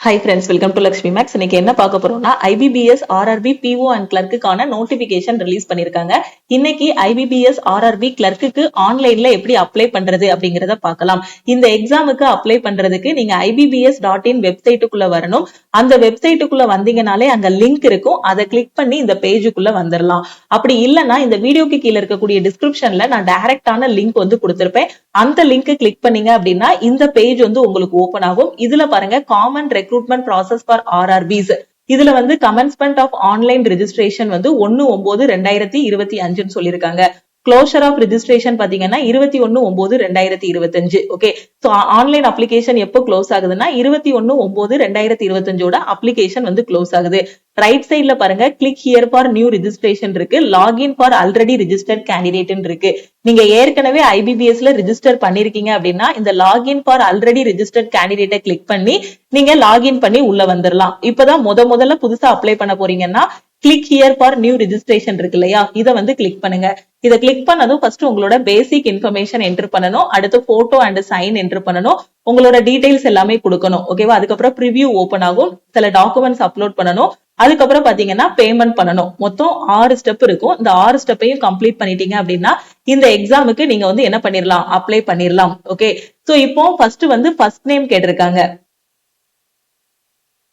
Hi friends, welcome to Lakshmi Max. இன்னைக்கு என்ன பார்க்க போறோம்னா IBPS RRB PO and clerkக்கான நோட்டிபிகேஷன் ரிலீஸ் பண்ணிருக்காங்க. இன்னைக்கு IBPS RRB clerkக்கு ஆன்லைன்ல எப்படி அப்ளை பண்றது அப்படிங்கறத பார்க்கலாம். இந்த எக்ஸாமுக்கு அப்ளை பண்றதுக்கு நீங்க IBPS.in வெப்சைட்டுக்குள்ள வரணும். அந்த வெப்சைட்டுக்குள்ள வந்தீங்கனாலே அங்க லிங்க் இருக்கும். அதை கிளிக் பண்ணி இந்த பேஜுக்குள்ள வந்துடலாம். அப்படி இல்லைன்னா இந்த வீடியோக்கு கீழே இருக்கக்கூடிய டிஸ்கிரிப்ஷன்ல நான் டைரக்டான லிங்க் வந்து கொடுத்திருப்பேன். அந்த லிங்க் கிளிக் பண்ணீங்க அப்படின்னா இந்த பேஜ் வந்து உங்களுக்கு ஓபன் ஆகும். இதுல பாருங்க common recruitment process for RRBs. இதுல வந்து கமென்ஸ்மெண்ட் ஆஃப் ஆன்லைன் ரெஜிஸ்ட்ரேஷன் வந்து 1/9/2025 சொல்லிருக்காங்க. க்ளோஷர் ஆஃப் ரெஜிஸ்ட்ரேஷன் பாத்தீங்கன்னா 21/9/2025. ஓகே, சோ ஆன்லைன் அப்ளிகேஷன் எப்போ க்ளோஸ் ஆகுதுன்னா 21/9/2025 அப்ளிகேஷன் வந்து க்ளோஸ் ஆகுது. ரைட் சைட்ல பாருங்க click here for new registration இருக்கு, login for already registered candidate இருக்கு. நீங்க ஏற்கனவே IBPSல ரெஜிஸ்டர் பண்ணிருக்கீங்க அப்படின்னா இந்த லாகின் ஃபார் ஆல்ரெடி ரிஜிஸ்டர்ட் கேண்டிடேட்டை கிளிக் பண்ணி நீங்க லாகின் பண்ணி உள்ள வந்துடலாம். இப்பதான் முதல்ல புதுசா அப்ளை பண்ண போறீங்கன்னா click here for new registration இருக்கு இல்லையா, இதை வந்து கிளிக் பண்ணுங்க. இதை கிளிக் பண்ணதும் ஃபர்ஸ்ட் உங்களோட பேசிக் இன்ஃபர்மேஷன் என்டர் பண்ணணும். அடுத்து போட்டோ அண்ட் சைன் என்டர் பண்ணணும். உங்களோட டீடைல்ஸ் எல்லாமே கொடுக்கணும். ஓகேவா, அதுக்கப்புறம் ப்ரிவியூ ஓபன் ஆகும். சில டாக்குமெண்ட்ஸ் அப்லோட் பண்ணணும். அதுக்கப்புறம் பாத்தீங்கன்னா பேமெண்ட் பண்ணணும். மொத்தம் 6 ஸ்டெப் இருக்கும். இந்த 6 ஸ்டெப்பையும் கம்ப்ளீட் பண்ணிட்டீங்க அப்படின்னா இந்த எக்ஸாமுக்கு நீங்க வந்து என்ன பண்ணிரலாம், அப்ளை பண்ணிரலாம். ஓகே, சோ இப்போ ஃபர்ஸ்ட் வந்து ஃபர்ஸ்ட் நேம் கேட்டிருக்காங்க.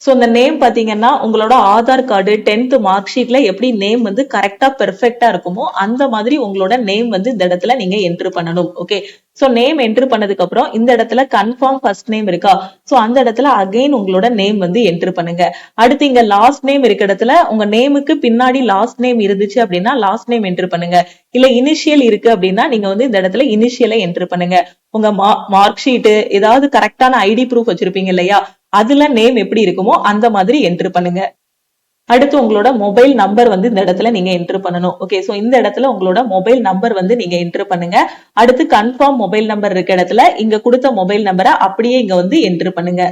சோ இந்த நேம் பாத்தீங்கன்னா உங்களோட ஆதார் கார்டு 10th மார்க் ஷீட்ல எப்படி நேம் வந்து கரெக்டா பெர்ஃபெக்ட்டா இருக்குமோ அந்த மாதிரி உங்களோட நேம் வந்து இந்த இடத்துல நீங்க என்டர் பண்ணணும். ஓகே, சோ நேம் என்டர் பண்ணதுக்கு அப்புறம் இந்த இடத்துல கன்ஃபார்ம் ஃபர்ஸ்ட் நேம் இருக்கா, சோ அந்த இடத்துல அகைன் உங்களோட நேம் வந்து என்டர் பண்ணுங்க. அடுத்து இங்க லாஸ்ட் நேம் இருக்க இடத்துல உங்க நேமுக்கு பின்னாடி லாஸ்ட் நேம் இருந்துச்சு அப்படின்னா லாஸ்ட் நேம் என்டர் பண்ணுங்க. இல்ல இனிஷியல் இருக்கு அப்படின்னா நீங்க வந்து இந்த இடத்துல இனிஷியலை என்டர் பண்ணுங்க. உங்க மார்க் ஷீட் ஏதாவது கரெக்டான ஐடி ப்ரூஃப் வச்சிருப்பீங்க இல்லையா, அதுல நேம் எப்படி இருக்குமோ அந்த மாதிரி என்டர் பண்ணுங்க. அடுத்து உங்களோட மொபைல் நம்பர் வந்து இந்த இடத்துல நீங்க என்டர் பண்ணணும். ஓகே, சோ இந்த இடத்துல உங்களோட மொபைல் நம்பர் வந்து நீங்க என்டர் பண்ணுங்க. அடுத்து கன்ஃபார்ம் மொபைல் நம்பர் இருக்க இடத்துல இங்க கொடுத்த மொபைல் நம்பரை அப்படியே இங்க வந்து என்டர் பண்ணுங்க.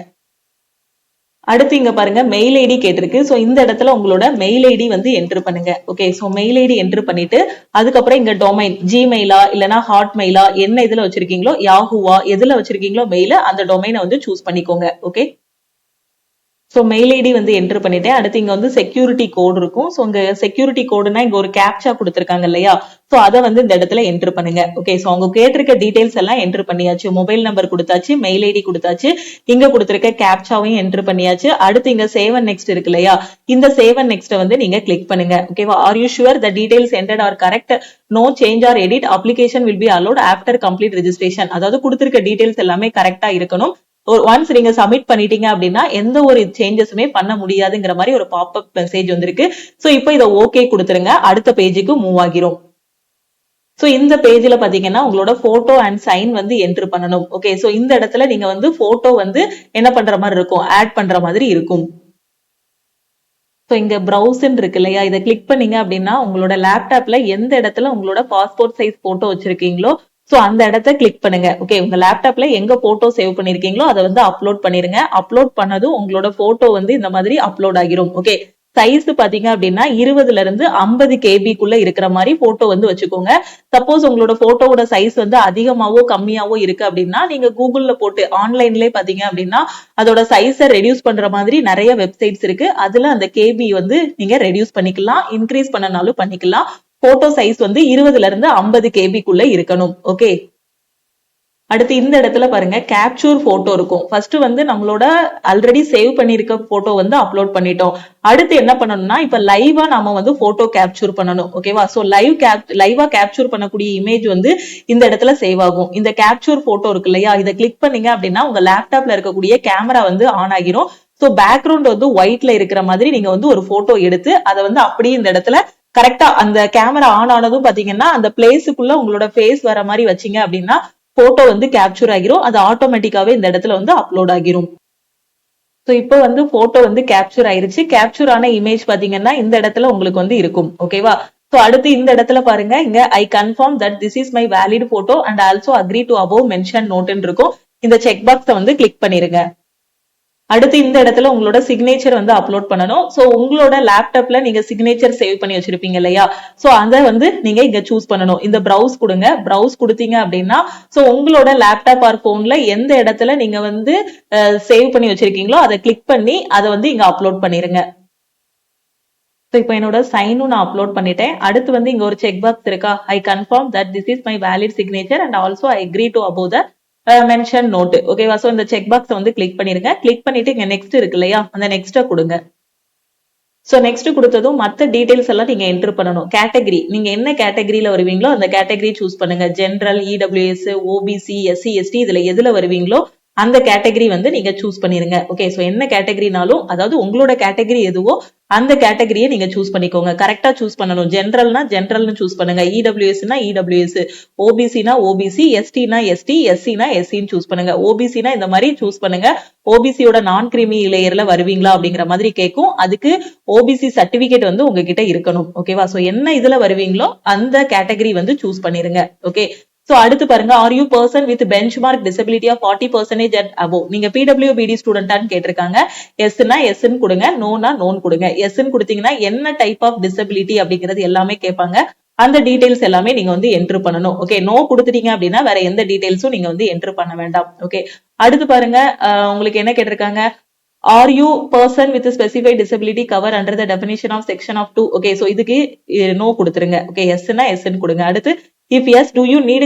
அடுத்து இங்க பாருங்க மெயில் ஐடி கேட்டிருக்கு. சோ இந்த இடத்துல உங்களோட மெயில் ஐடி வந்து என்டர் பண்ணுங்க. Okay, so mail ID enter பண்ணிட்டு அதுக்கப்புறம் இங்க டொமைன் ஜிமெயிலா இல்லனா ஹாட்மெயிலா என்ன இதுல வச்சிருக்கீங்களோ, யாஹூவா எதுல வச்சிருக்கீங்களோ மெயில அந்த டொமைனை வந்து சூஸ் பண்ணிக்கோங்க. ஓகே, சோ மெயில் ஐடி வந்து என்டர் பண்ணிட்டேன். அடுத்து இங்க வந்து செக்யூரிட்டி கோட் இருக்கும். சோ இங்க செக்யூரிட்டி கோடுனா இங்க ஒரு கேப்சா கொடுத்திருக்காங்க இல்லையா, சோ அதை வந்து இந்த இடத்துல என்டர் பண்ணுங்க. ஓகே, சோ அவங்க கேட்டிருக்க டீடைல்ஸ் எல்லாம் என்டர் பண்ணியாச்சு. மொபைல் நம்பர் கொடுத்தாச்சு, மெயில் ஐடி கொடுத்தாச்சு, இங்க கொடுத்திருக்க கேப்சாவையும் என்டர் பண்ணியாச்சு. அடுத்து இங்க சேவ் அண்ட் நெக்ஸ்ட் இருக்கு இல்லையா, இந்த சேவ் அண்ட் நெக்ஸ்ட் வந்து நீங்க கிளிக் பண்ணுங்க. ஓகேவா, are you sure the details entered are correct, no change or edit, application will be allot after complete registration. அதாவது கொடுத்திருக்க டீடைல்ஸ் எல்லாமே கரெக்டா இருக்கணும். ஒன்ஸ் நீங்க சப்மிட் பண்ணிட்டீங்க அப்படின்னா எந்த ஒரு சேஞ்சஸுமே பண்ண முடியாதுங்கிற மாதிரி ஒரு பாப்அப் மெசேஜ் வந்திருக்கு. சோ இப்போ இதை ஓகே கொடுத்துருங்க. அடுத்த பேஜுக்கு மூவ் ஆகிரும். சோ இந்த பேஜ்ல பாத்தீங்கன்னா உங்களோட போட்டோ அண்ட் சைன் வந்து என்டர் பண்ணணும். ஓகே, சோ இந்த இடத்துல நீங்க வந்து போட்டோ வந்து என்ன பண்ற மாதிரி இருக்கும், ஆட் பண்ற மாதிரி இருக்கும். சோ இங்க ப்ரௌஸ்ன்னு இருக்கு இல்லையா, இதை கிளிக் பண்ணீங்க அப்படின்னா உங்களோட லேப்டாப்ல எந்த இடத்துல உங்களோட பாஸ்போர்ட் சைஸ் போட்டோ வச்சிருக்கீங்களோ சோ அந்த இடத்த கிளிக் பண்ணுங்க. ஓகே, உங்க லேப்டாப்ல எங்க போட்டோ சேவ் பண்ணிருக்கீங்களோ அதை வந்து அப்லோட் பண்ணிருங்க. அப்லோட் பண்ணதும் உங்களோட போட்டோ வந்து இந்த மாதிரி அப்லோட் ஆகிரும். ஓகே, சைஸ் பாத்தீங்க அப்படின்னா 20ல இருந்து 50 KB இருக்கிற மாதிரி போட்டோ வந்து வச்சுக்கோங்க. சப்போஸ் உங்களோட போட்டோவோட சைஸ் வந்து அதிகமாவோ கம்மியாவோ இருக்கு அப்படின்னா நீங்க கூகுள்ல போட்டு ஆன்லைன்லயே பாத்தீங்க அப்படின்னா அதோட சைஸை ரெடியூஸ் பண்ற மாதிரி நிறைய வெப்சைட்ஸ் இருக்கு. அதுல அந்த KB வந்து நீங்க ரெடியூஸ் பண்ணிக்கலாம், இன்க்ரீஸ் பண்ணனாலும் பண்ணிக்கலாம். போட்டோ சைஸ் வந்து 20ல இருந்து 50 KB இருக்கணும். ஓகே, அடுத்து இந்த இடத்துல பாருங்க கேப்சூர் போட்டோ இருக்கும். ஃபர்ஸ்ட் வந்து நம்மளோட ஆல்ரெடி சேவ் பண்ணிருக்க போட்டோ வந்து அப்லோட் பண்ணிட்டோம். அடுத்து என்ன பண்ணணும்னா இப்ப லைவா நாம வந்து போட்டோ கேப்சூர் பண்ணணும். ஓகேவா, சோ லைவா கேப்சூர் பண்ணக்கூடிய இமேஜ் வந்து இந்த இடத்துல சேவ் ஆகும். இந்த கேப்சூர் போட்டோ இருக்கு இல்லையா, இதை கிளிக் பண்ணீங்க அப்படின்னா உங்க லேப்டாப்ல இருக்கக்கூடிய கேமரா வந்து ஆன் ஆகிரும். சோ பேக்ரவுண்ட் வந்து ஒயிட்ல இருக்கிற மாதிரி நீங்க வந்து ஒரு போட்டோ எடுத்து அதை வந்து அப்படியே இந்த இடத்துல கரெக்டா அந்த கேமரா ஆன் ஆனதும் பாத்தீங்கன்னா அந்த பிளேஸுக்குள்ள உங்களோட ஃபேஸ் வர மாதிரி வச்சீங்க அப்படின்னா போட்டோ வந்து கேப்சர் ஆகிரும். அது ஆட்டோமேட்டிக்காவே இந்த இடத்துல வந்து அப்லோட் ஆகிரும். சோ இப்போ வந்து போட்டோ வந்து கேப்சர் ஆயிருச்சு. கேப்சர் ஆன இமேஜ் பாத்தீங்கன்னா இந்த இடத்துல உங்களுக்கு வந்து இருக்கும். ஓகேவா, சோ அடுத்து இந்த இடத்துல பாருங்க இங்க I confirm that this is my valid photo and also agree to above mention நோட்னு இருக்கும். இந்த செக் பாக்ஸை வந்து கிளிக் பண்ணிருங்க. அடுத்து இந்த இடத்துல உங்களோட சிக்னேச்சர் வந்து அப்லோட் பண்ணணும். சோ உங்களோட லேப்டாப்ல நீங்க சிக்னேச்சர் சேவ் பண்ணி வச்சிருப்பீங்க இல்லையா, சோ அதை வந்து நீங்க இங்க சூஸ் பண்ணணும். இந்த ப்ரௌஸ் கொடுங்க. ப்ரௌஸ் கொடுத்தீங்க அப்படின்னா சோ உங்களோட லேப்டாப் ஆர் போன்ல எந்த இடத்துல நீங்க வந்து சேவ் பண்ணி வச்சிருக்கீங்களோ அதை கிளிக் பண்ணி அதை வந்து இங்க அப்லோட் பண்ணிருங்க. இப்போ என்னோட சைனும் நான் அப்லோட் பண்ணிட்டேன். அடுத்து வந்து இங்க ஒரு செக் பாக்ஸ் இருக்கா, I confirm that this is my valid signature and also I agree to above the mention note. ஓகேவா, சோ இந்த செக் பாக்ஸ் வந்து கிளிக் பண்ணிருங்க. கிளிக் பண்ணிட்டு இங்க நெக்ஸ்ட் இருக்கு இல்லையா, அந்த நெக்ஸ்ட கொடுங்க. சோ நெக்ஸ்ட் கொடுத்ததும் மத்த டீடைல்ஸ் எல்லாம் நீங்க என்டர் பண்ணணும். கேட்டகரி, நீங்க என்ன கேட்டகரியில வருவீங்களோ அந்த கேட்டகரி சூஸ் பண்ணுங்க. General, EWS, OBC, SC, ST, இதுல எதுல வருவீங்களோ அந்த கேட்டகரி வந்து நீங்க சூஸ் பண்ணிருங்க. ஓகே, சோ என்ன கேட்டகரினாலும் அதாவது உங்களோட கேட்டகரி எதுவோ அந்த கேட்டகரியை நீங்க சூஸ் பண்ணிக்கோங்க. கரெக்டா சூஸ் பண்ணணும். ஜெனரல்னா ஜெனரல்னு சூஸ் பண்ணுங்க, இடபிள்யூஎஸ்னா இடபிள்யூஎஸ், ஓபிசினா ஓபிசி, எஸ்டினா எஸ்டி, எஸ்சினா எஸ்சின்னு சூஸ் பண்ணுங்க. ஓபிசினா இந்த மாதிரி சூஸ் பண்ணுங்க. ஓபிசியோட நான் கிரீமி லேயர்ல வருவீங்களா அப்படிங்கிற மாதிரி கேட்கும். அதுக்கு ஓபிசி சர்டிபிகேட் வந்து உங்ககிட்ட இருக்கணும். ஓகேவா, சோ என்ன இதுல வருவீங்களோ அந்த கேட்டகரி வந்து சூஸ் பண்ணிருங்க. ஓகே, சோ அடுத்து பாருங்க, are you person with benchmark disability of 40% at above. நீங்க பிடபிள்யூபிடி ஸ்டூடெண்டான்னு கேட்டிருக்காங்க. எஸ்னா எஸ்ன்னு கொடுங்க, நோனா நோன் கொடுங்க. எஸ்ன்னு கொடுத்தீங்கன்னா என்ன டைப் ஆஃப் டிசபிலிட்டி அப்படிங்கிறது எல்லாமே கேட்பாங்க. அந்த டீடைல்ஸ் எல்லாமே நீங்க வந்து என்டர் பண்ணணும். ஓகே, நோ கொடுத்துட்டீங்க அப்படின்னா வேற எந்த டீடைல்ஸும் நீங்க வந்து என்டர் பண்ண வேண்டாம். ஓகே, அடுத்து பாருங்க, உங்களுக்கு என்ன கேட்டிருக்காங்க, are you person with specified disability cover under the definition of section of 2. Okay, so இதுக்கு நோ கொடுத்துருங்க. ஓகே, எஸ்னா எஸ்ன்னு கொடுங்க. அடுத்து if yes, do you need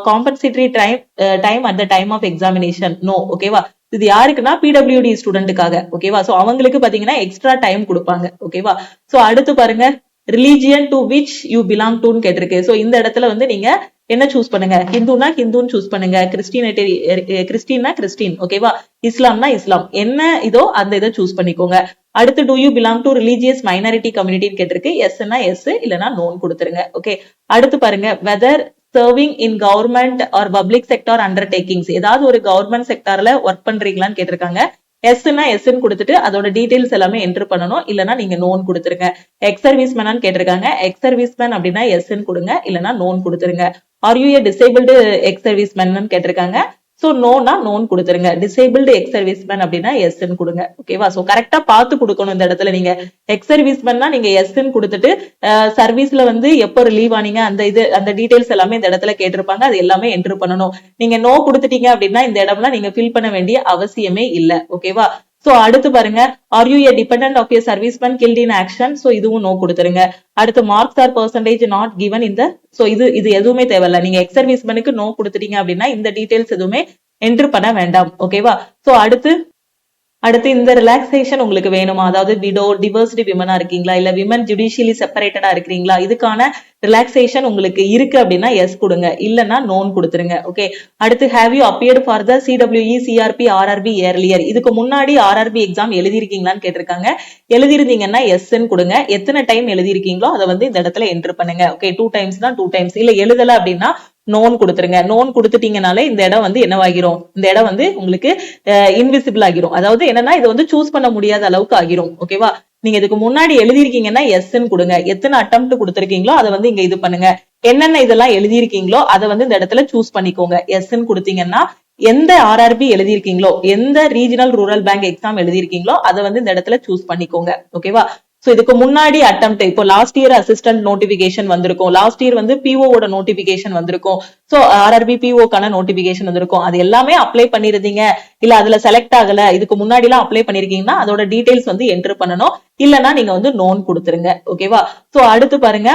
compensatory time at the time of examination? No. ஓகேவா, இது யாருக்குன்னா பிடபிள்யூடி ஸ்டூடெண்ட்டுக்காக. ஓகேவா, சோ அவங்களுக்கு பாத்தீங்கன்னா எக்ஸ்ட்ரா டைம் கொடுப்பாங்க. ஓகேவா, சோ அடுத்து பாருங்க, religion to which you belong டுன்னு கேட்டிருக்கு. சோ இந்த இடத்துல வந்து நீங்க என்ன சூஸ் பண்ணுங்க, ஹிந்துனா ஹிந்துன்னு சூஸ் பண்ணுங்க, கிறிஸ்டின்னா கிறிஸ்டின், ஓகேவா, இஸ்லாம்னா இஸ்லாம், என்ன இதோ அந்த இதை சூஸ் பண்ணிக்கோங்க. அடுத்து do you belong to religious minority கம்யூனிட்டின்னு கேட்டிருக்கு. எஸ்னா எஸ், இல்லனா நோன் கொடுத்துருங்க. ஓகே, அடுத்து பாருங்க, whether serving in government or public sector undertakings, ஏதாவது ஒரு கவர்மெண்ட் செக்டார்ல ஒர்க் பண்றீங்களான்னு கேட்டிருக்காங்க. எஸ்னா எஸ்ன்னு கொடுத்துட்டு அதோட டீடைல்ஸ் எல்லாமே என்டர் பண்ணணும். இல்லனா நீங்க நோன் கொடுத்துருங்க. எக்ஸ் சர்வீஸ் மேனான்னு கேட்டிருக்காங்க. எக்ஸ் சர்வீஸ் மேன் அப்படின்னா எஸ்ன்னு கொடுங்க, இல்லனா நோன் கொடுத்துருங்க. R you A disabled ex service man கேட்டிருக்காங்க. சோ நோனா நோன் கொடுத்துருங்க. டிசேபிள்டு எக்ஸ் சர்வீஸ் மேன் அப்படின்னா எஸ்ன்னு கொடுங்க. ஓகேவா, சோ கரெக்டா பார்த்து கொடுக்கணும். இந்த இடத்துல நீங்க எக்ஸ் சர்வீஸ் மேன்னா நீங்க எஸ்ன்னு கொடுத்துட்டு சர்வீஸ்ல வந்து எப்போ ரிலீவ் ஆனீங்க அந்த டீடைல்ஸ் எல்லாமே இந்த இடத்துல கேட்டிருப்பாங்க. அது எல்லாமே என்டர் பண்ணணும். நீங்க நோ கொடுத்துட்டீங்க அப்படின்னா இந்த இடம்லாம் நீங்க ஃபில் பண்ண வேண்டிய அவசியமே இல்ல. ஓகேவா, சோ அடுத்து பாருங்க, are you a dependent of a serviceman killed in action. So இதுவும் நோ கொடுத்துருங்க. அடுத்து marks or percentage not given இந்த, சோ இது எதுவுமே தேவையில்ல. நீங்க எக்ஸ் சர்வீஸ்மேனுக்கு நோ கொடுத்துட்டீங்க அப்படின்னா இந்த டீடைல்ஸ் எதுவுமே என்டர் பண்ண வேண்டாம். ஓகேவா, சோ அடுத்து இந்த ரிலாக்ஸேஷன் உங்களுக்கு வேணுமா, அதாவது விடோ டிவர்ஸ்டு விமனா இருக்கீங்களா, இல்ல விமன் ஜுடிஷியலி செப்பரேட்டடா இருக்கிறீங்களா, இதுக்கான ரிலாக்ஸேஷன் உங்களுக்கு இருக்கு அப்படின்னா எஸ் கொடுங்க, இல்லனா நோன் கொடுத்துருங்க. ஓகே, அடுத்து have you appeared for the CWE CRP RRB earlier, இதுக்கு முன்னாடி ஆர்ஆர்பி எக்ஸாம் எழுதிருக்கீங்களான்னு கேட்டிருக்காங்க. எழுதிருந்தீங்கன்னா எஸ்ன்னு கொடுங்க. எத்தனை டைம் எழுதிருக்கீங்களோ அதை வந்து இந்த இடத்துல என்டர் பண்ணுங்க. ஓகே, 2 டைம்ஸ் தான் 2 டைம்ஸ், இல்ல எழுதல அப்படின்னா நோன் கொடுத்துருங்க. நோன் கொடுத்துட்டீங்கனாலே இந்த இடம் வந்து என்னவாகிரும், இந்த இடம் வந்து உங்களுக்கு இன்விசிபிள் ஆகிரும். அதாவது என்னன்னா இது வந்து சூஸ் பண்ண முடியாத அளவுக்கு ஆகிரும். ஓகேவா, நீங்க இதுக்கு முன்னாடி எழுதிருக்கீங்கன்னா எஸ்ன்னு கொடுங்க. எத்தனை அட்டெம்ப்ட் கொடுத்திருக்கீங்களோ அதை வந்து இங்க இது பண்ணுங்க. என்னென்ன இதெல்லாம் எழுதிருக்கீங்களோ அதை வந்து இந்த இடத்துல சூஸ் பண்ணிக்கோங்க. எஸ்ன்னு கொடுத்தீங்கன்னா எந்த ஆர்ஆர்பி எழுதிருக்கீங்களோ, எந்த ரீஜனல் ரூரல் பேங்க் எக்ஸாம் எழுதிருக்கீங்களோ அதை வந்து இந்த இடத்துல சூஸ் பண்ணிக்கோங்க. ஓகேவா, சோ இதுக்கு முன்னாடி அட்டெம்ப்ட், இப்போ லாஸ்ட் இயர் அசிஸ்டன்ட் நோட்டிபிகேஷன் வந்திருக்கும், லாஸ்ட் இயர் வந்து பிஓட நோட்டிபிகேஷன் வந்திருக்கும், சோ ஆர்ஆர்பி பிஓக்கான நோட்டிபிகேஷன் வந்திருக்கும். அது எல்லாமே அப்ளை பண்ணிருந்தீங்க, இல்ல அதுல செலக்ட் ஆகல, இதுக்கு முன்னாடி எல்லாம் அப்ளை பண்ணிருக்கீங்கன்னா அதோட டீடைல்ஸ் வந்து என்டர் பண்ணணும். இல்லனா நீங்க வந்து நோன் கொடுத்துருங்க. ஓகேவா, சோ அடுத்து பாருங்க,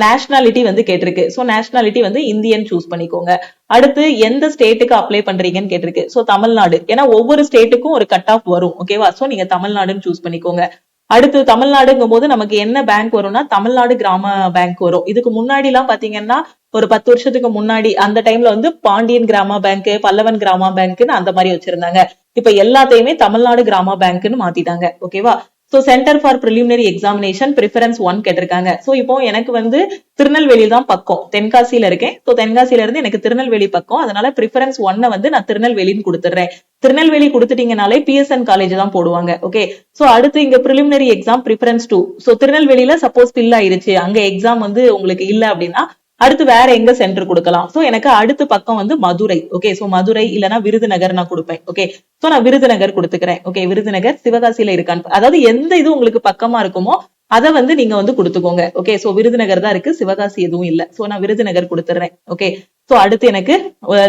நேஷனாலிட்டி வந்து கேட்டிருக்கு. சோ நேஷனாலிட்டி வந்து இந்தியன் சூஸ் பண்ணிக்கோங்க. அடுத்து எந்த ஸ்டேட்டுக்கு அப்ளை பண்றீங்கன்னு கேட்டிருக்கு. சோ தமிழ்நாடு, ஏன்னா ஒவ்வொரு ஸ்டேட்டுக்கும் ஒரு கட் ஆஃப் வரும். ஓகேவா, சோ நீங்க தமிழ்நாடுன்னு சூஸ் பண்ணிக்கோங்க. அடுத்து தமிழ்நாடுங்கும் போது நமக்கு என்ன பேங்க் வரும்னா தமிழ்நாடு கிராம பேங்க் வரும். இதுக்கு முன்னாடி எல்லாம் பாத்தீங்கன்னா ஒரு 10 வருஷத்துக்கு முன்னாடி அந்த டைம்ல வந்து பாண்டியன் கிராம பேங்க், பல்லவன் கிராம பேங்க்னு அந்த மாதிரி வச்சிருந்தாங்க. இப்ப எல்லாத்தையுமே தமிழ்நாடு கிராம பேங்க்னு மாத்திட்டாங்க. ஓகேவா, so centre for preliminary examination preference 1 கேட்டிருக்காங்க. சோ இப்போ எனக்கு வந்து திருநெல்வேலி தான் பக்கம், தென்காசியில இருக்கேன். சோ தென்காசியில இருந்து எனக்கு திருநெல்வேலி பக்கம், அதனால பிரிஃபரன்ஸ் 1 வந்து நான் திருநெல்வேலின்னு கொடுத்துறேன். திருநெல்வேலி கொடுத்துட்டீங்கனாலே பிஎஸ்என் காலேஜ் தான் போடுவாங்க. ஓகே, சோ அடுத்து இங்க பிரிலிமினரி எக்ஸாம் பிரிஃபரன்ஸ் 2. சோ திருநெல்வேலியில சப்போஸ் ஃபில் ஆயிருச்சு, அங்க எக்ஸாம் வந்து உங்களுக்கு இல்ல அப்படின்னா அடுத்து வேற எங்க சென்டர் கொடுக்கலாம்? சோ எனக்கு அடுத்த பக்கம் வந்து மதுரை. ஓகே, சோ மதுரை இல்லனா விருதுநகர் நான் கொடுப்பேன். ஓகே, சோ நான் விருதுநகர் கொடுத்துக்கிறேன். ஓகே, விருதுநகர் சிவகாசியில இருக்கான்னு, அதாவது எந்த இது உங்களுக்கு பக்கமா இருக்குமோ அத வந்து நீங்க வந்து கொடுத்துக்கோங்க. ஓகே, சோ விருதுநகர் தான் இருக்கு, சிவகாசி எதுவும் இல்ல. சோ நான் விருதுநகர் கொடுத்துறேன். ஓகே, சோ அடுத்து எனக்கு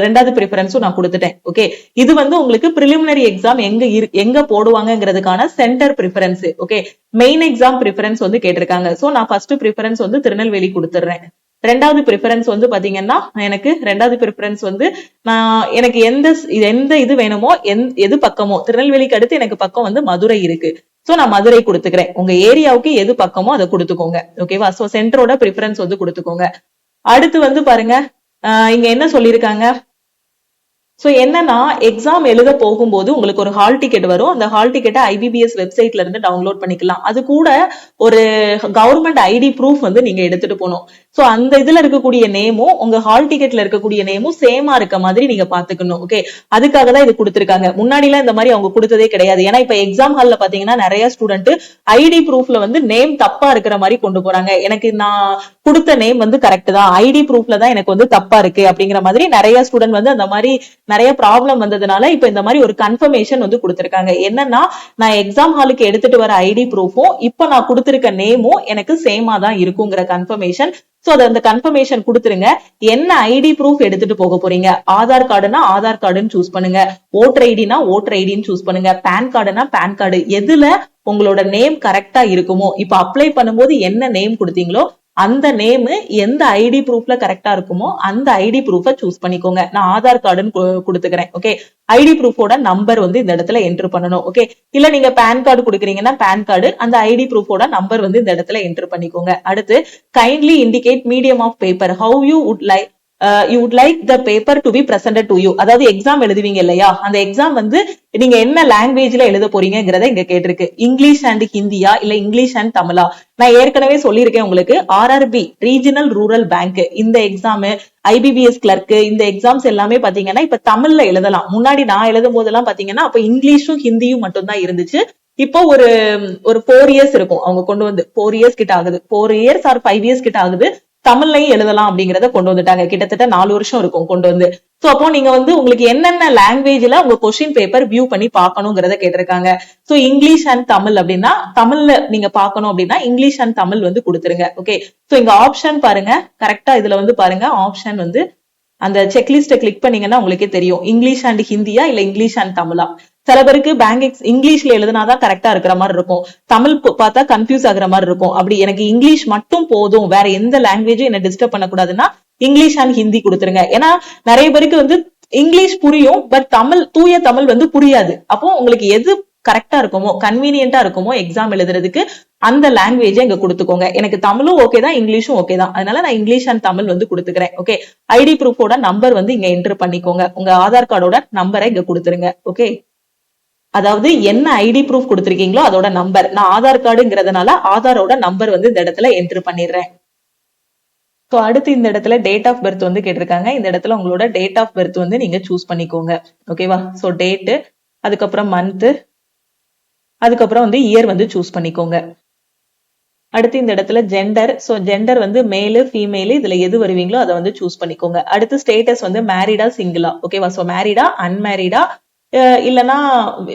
ரெண்டாவது ப்ரிஃபரன்ஸும் நான் கொடுத்துட்டேன். ஓகே, இது வந்து உங்களுக்கு பிரிலிமினரி எக்ஸாம் எங்க போடுவாங்கங்கிறதுக்கான centre preference. Okay, main exam preference வந்து கேட்டிருக்காங்க. சோ நான் ஃபர்ஸ்ட் ப்ரிஃபரன்ஸ் வந்து திருநெல்வேலி கொடுத்துறேன். ரெண்டாவது ப்ரிஃபரன்ஸ் வந்து பாத்தீங்கன்னா எனக்கு ரெண்டாவது ப்ரிஃபரன்ஸ் வந்து நான் எனக்கு எந்த இது வேணுமோ எது பக்கமோ, திருநெல்வேலிக்கு அடுத்து எனக்கு பக்கம் வந்து மதுரை இருக்கு. சோ நான் மதுரை கொடுத்துக்கிறேன். உங்க ஏரியாவுக்கு எது பக்கமோ அதை கொடுத்துக்கோங்க. ஓகேவா, சோ சென்டரோட ப்ரிஃபரன்ஸ் வந்து கொடுத்துக்கோங்க. அடுத்து வந்து பாருங்க, இங்க என்ன சொல்லிருக்காங்க, சோ என்னன்னா எக்ஸாம் எழுத போகும்போது உங்களுக்கு ஒரு ஹால் டிக்கெட் வரும். அந்த ஹால் டிக்கெட்டை ஐபிபிஎஸ் வெப்சைட்ல இருந்து டவுன்லோட் பண்ணிக்கலாம். அது கூட ஒரு கவர்மெண்ட் ஐடி ப்ரூஃப் வந்து நீங்க எடுத்துட்டு போகணும். சோ அந்த இதுல இருக்கக்கூடிய நேமும் உங்க ஹால் டிக்கெட்ல இருக்கக்கூடிய நேமும் சேமா இருக்க மாதிரி நீங்க பாத்துக்கணும். ஓகே, அதுக்காக தான் இது கொடுத்திருக்காங்க. முன்னாடி எல்லாம் இந்த மாதிரி அவங்க கொடுத்ததே கிடையாது. ஏன்னா இப்ப எக்ஸாம் ஹால்ல பாத்தீங்கன்னா நிறைய ஸ்டூடெண்ட் ஐடி ப்ரூஃப்ல வந்து நேம் தப்பா இருக்கிற மாதிரி கொண்டு போறாங்க. எனக்கு நான் கொடுத்த நேம் வந்து கரெக்ட் தான், ஐடி ப்ரூஃப்ல தான் எனக்கு வந்து தப்பா இருக்கு அப்படிங்கிற மாதிரி நிறைய ஸ்டூடெண்ட் வந்து அந்த மாதிரி நிறைய ப்ராப்ளம் வந்ததுனால இப்ப இந்த மாதிரி ஒரு கன்ஃபர்மேஷன் வந்து கொடுத்திருக்காங்க. என்னன்னா நான் எக்ஸாம் ஹாலுக்கு எடுத்துட்டு வர ஐடி ப்ரூஃபும் இப்ப நான் கொடுத்திருக்க நேமும் எனக்கு சேமா தான் இருக்குங்கிற கன்ஃபர்மேஷன். சோ அந்த கன்ஃபர்மேஷன் கொடுத்துருங்க. என்ன ஐடி ப்ரூஃப் எடுத்துட்டு போக போறீங்க? ஆதார் கார்டுனா ஆதார் கார்டுன்னு சூஸ் பண்ணுங்க, ஓட்டர் ஐடினா ஓட்டர் ஐடின்னு சூஸ் பண்ணுங்க, பேன் கார்டுனா பேன் கார்டு. எதுல உங்களோட நேம் கரெக்டா இருக்குமோ, இப்ப அப்ளை பண்ணும்போது என்ன நேம் கொடுத்தீங்களோ அந்த நேம் எந்த ஐடி ப்ரூஃப்ல கரெக்டா இருக்குமோ அந்த ஐடி ப்ரூஃபை சூஸ் பண்ணிக்கோங்க. நான் ஆதார் கார்டுன்னு கொடுத்துக்கிறேன். ஓகே, ஐடி ப்ரூஃபோட நம்பர் வந்து இந்த இடத்துல என்டர் பண்ணணும். ஓகே, இல்ல நீங்க பேன் கார்டு கொடுக்குறீங்கன்னா பேன் கார்டு, அந்த ஐடி ப்ரூஃபோட நம்பர் வந்து இந்த இடத்துல என்டர் பண்ணிக்கோங்க. அடுத்து kindly indicate medium of paper, how you would like you would like the paper to be presented to you. அதாவது எக்ஸாம் எழுதுவீங்க இல்லையா, அந்த எக்ஸாம் வந்து நீங்க என்ன லாங்குவேஜ்ல எழுத போறீங்கிறத இங்க கேட்டிருக்கு. இங்கிலீஷ் அண்ட் ஹிந்தியா இல்ல இங்கிலீஷ் அண்ட் தமிழா? நான் ஏற்கனவே சொல்லியிருக்கேன் உங்களுக்கு, ஆர்ஆர்பி ரீஜனல் ரூரல் பேங்க் இந்த எக்ஸாம், ஐபிபிஎஸ் கிளர்க் இந்த எக்ஸாம்ஸ் எல்லாமே பாத்தீங்கன்னா இப்ப தமிழ்ல எழுதலாம். முன்னாடி நான் எழுதும் போதெல்லாம் பாத்தீங்கன்னா அப்ப இங்கிலீஷும் ஹிந்தியும் மட்டும் தான் இருந்துச்சு. இப்போ ஒரு 4 இயர்ஸ் இருக்கும் அவங்க கொண்டு வந்து, 4 இயர்ஸ் கிட்ட ஆகுது, 4 இயர்ஸ் ஆர் 5 இயர்ஸ் கிட்ட ஆகுது, தமிழ்லையும் எழுதலாம் அப்படிங்கறத கொண்டு வந்துட்டாங்க. கிட்டத்தட்ட 4 வருஷம் இருக்கும் கொண்டு வந்து. சோ அப்போ நீங்க வந்து உங்களுக்கு என்னென்ன லாங்குவேஜ்ல உங்க கொஸ்டின் பேப்பர் வியூ பண்ணி பாக்கணுங்கிறத கேட்டிருக்காங்க. சோ இங்கிலீஷ் அண்ட் தமிழ் அப்படின்னா தமிழ்ல நீங்க பாக்கணும் அப்படின்னா இங்கிலீஷ் அண்ட் தமிழ் வந்து கொடுத்துருங்க. ஓகே, சோ இங்க ஆப்ஷன் பாருங்க, கரெக்டா இதுல வந்து பாருங்க ஆப்ஷன் வந்து அந்த செக்லிஸ்ட கிளிக் பண்ணீங்கன்னா உங்களுக்கே தெரியும் இங்கிலீஷ் அண்ட் ஹிந்தியா இல்ல இங்கிலீஷ் அண்ட் தமிழா. சில பேருக்கு பேங்க் இங்கிலீஷ்ல எழுதுனாதான் கரெக்டா இருக்கிற மாதிரி இருக்கும், தமிழ் பார்த்தா கன்ஃபியூஸ் ஆகுற மாதிரி இருக்கும். அப்படி எனக்கு இங்கிலீஷ் மட்டும் போதும், வேற எந்த லாங்குவேஜும் என்ன டிஸ்டர்ப் பண்ணக்கூடாதுன்னா இங்கிலீஷ் அண்ட் ஹிந்தி கொடுத்துருங்க. ஏன்னா நிறைய பேருக்கு வந்து இங்கிலீஷ் புரியும், பட் தமிழ் தூய தமிழ் வந்து புரியாது. அப்போ உங்களுக்கு எது கரெக்டா இருக்குமோ கன்வீனியன்டா இருக்குமோ எக்ஸாம் எழுதுறதுக்கு அந்த லாங்குவேஜ் இங்க கொடுத்துக்கோங்க. எனக்கு தமிழும் ஓகே தான், இங்கிலீஷும் ஓகே தான், அதனால நான் இங்கிலீஷ் அண்ட் தமிழ் வந்து கொடுத்துக்கிறேன். ஓகே, ஐடி ப்ரூஃபோட நம்பர் வந்து இங்க என்டர் பண்ணிக்கோங்க. உங்க ஆதார் கார்டோட நம்பரை இங்க கொடுத்துருங்க. ஓகே, அதாவது என்ன ஐடி ப்ரூஃப் கொடுத்திருக்கீங்களோ அதோட நம்பர், நான் ஆதார் கார்டுங்கிறதுனால ஆதாரோட நம்பர் வந்து இந்த இடத்துல என்டர் பண்ணிடுறேன். ஸோ அடுத்து இந்த இடத்துல டேட் ஆஃப் பர்த் வந்து கேட்டிருக்காங்க. இந்த இடத்துல உங்களோட டேட் ஆஃப் பர்த் வந்து நீங்க சூஸ் பண்ணிக்கோங்க. ஓகேவா, ஸோ டேட்டு, அதுக்கப்புறம் மந்த், அதுக்கப்புறம் வந்து இயர் வந்து சூஸ் பண்ணிக்கோங்க. அடுத்து இந்த இடத்துல ஜெண்டர், சோ ஜெண்டர் வந்து மேலு ஃபீமேலு இதுல எது வருவீங்களோ அதை வந்து சூஸ் பண்ணிக்கோங்க. அடுத்து ஸ்டேட்டஸ் வந்து மேரிடா சிங்கிளா, ஓகேவா, சோ மேரிடா அன்மேரிடா இல்லனா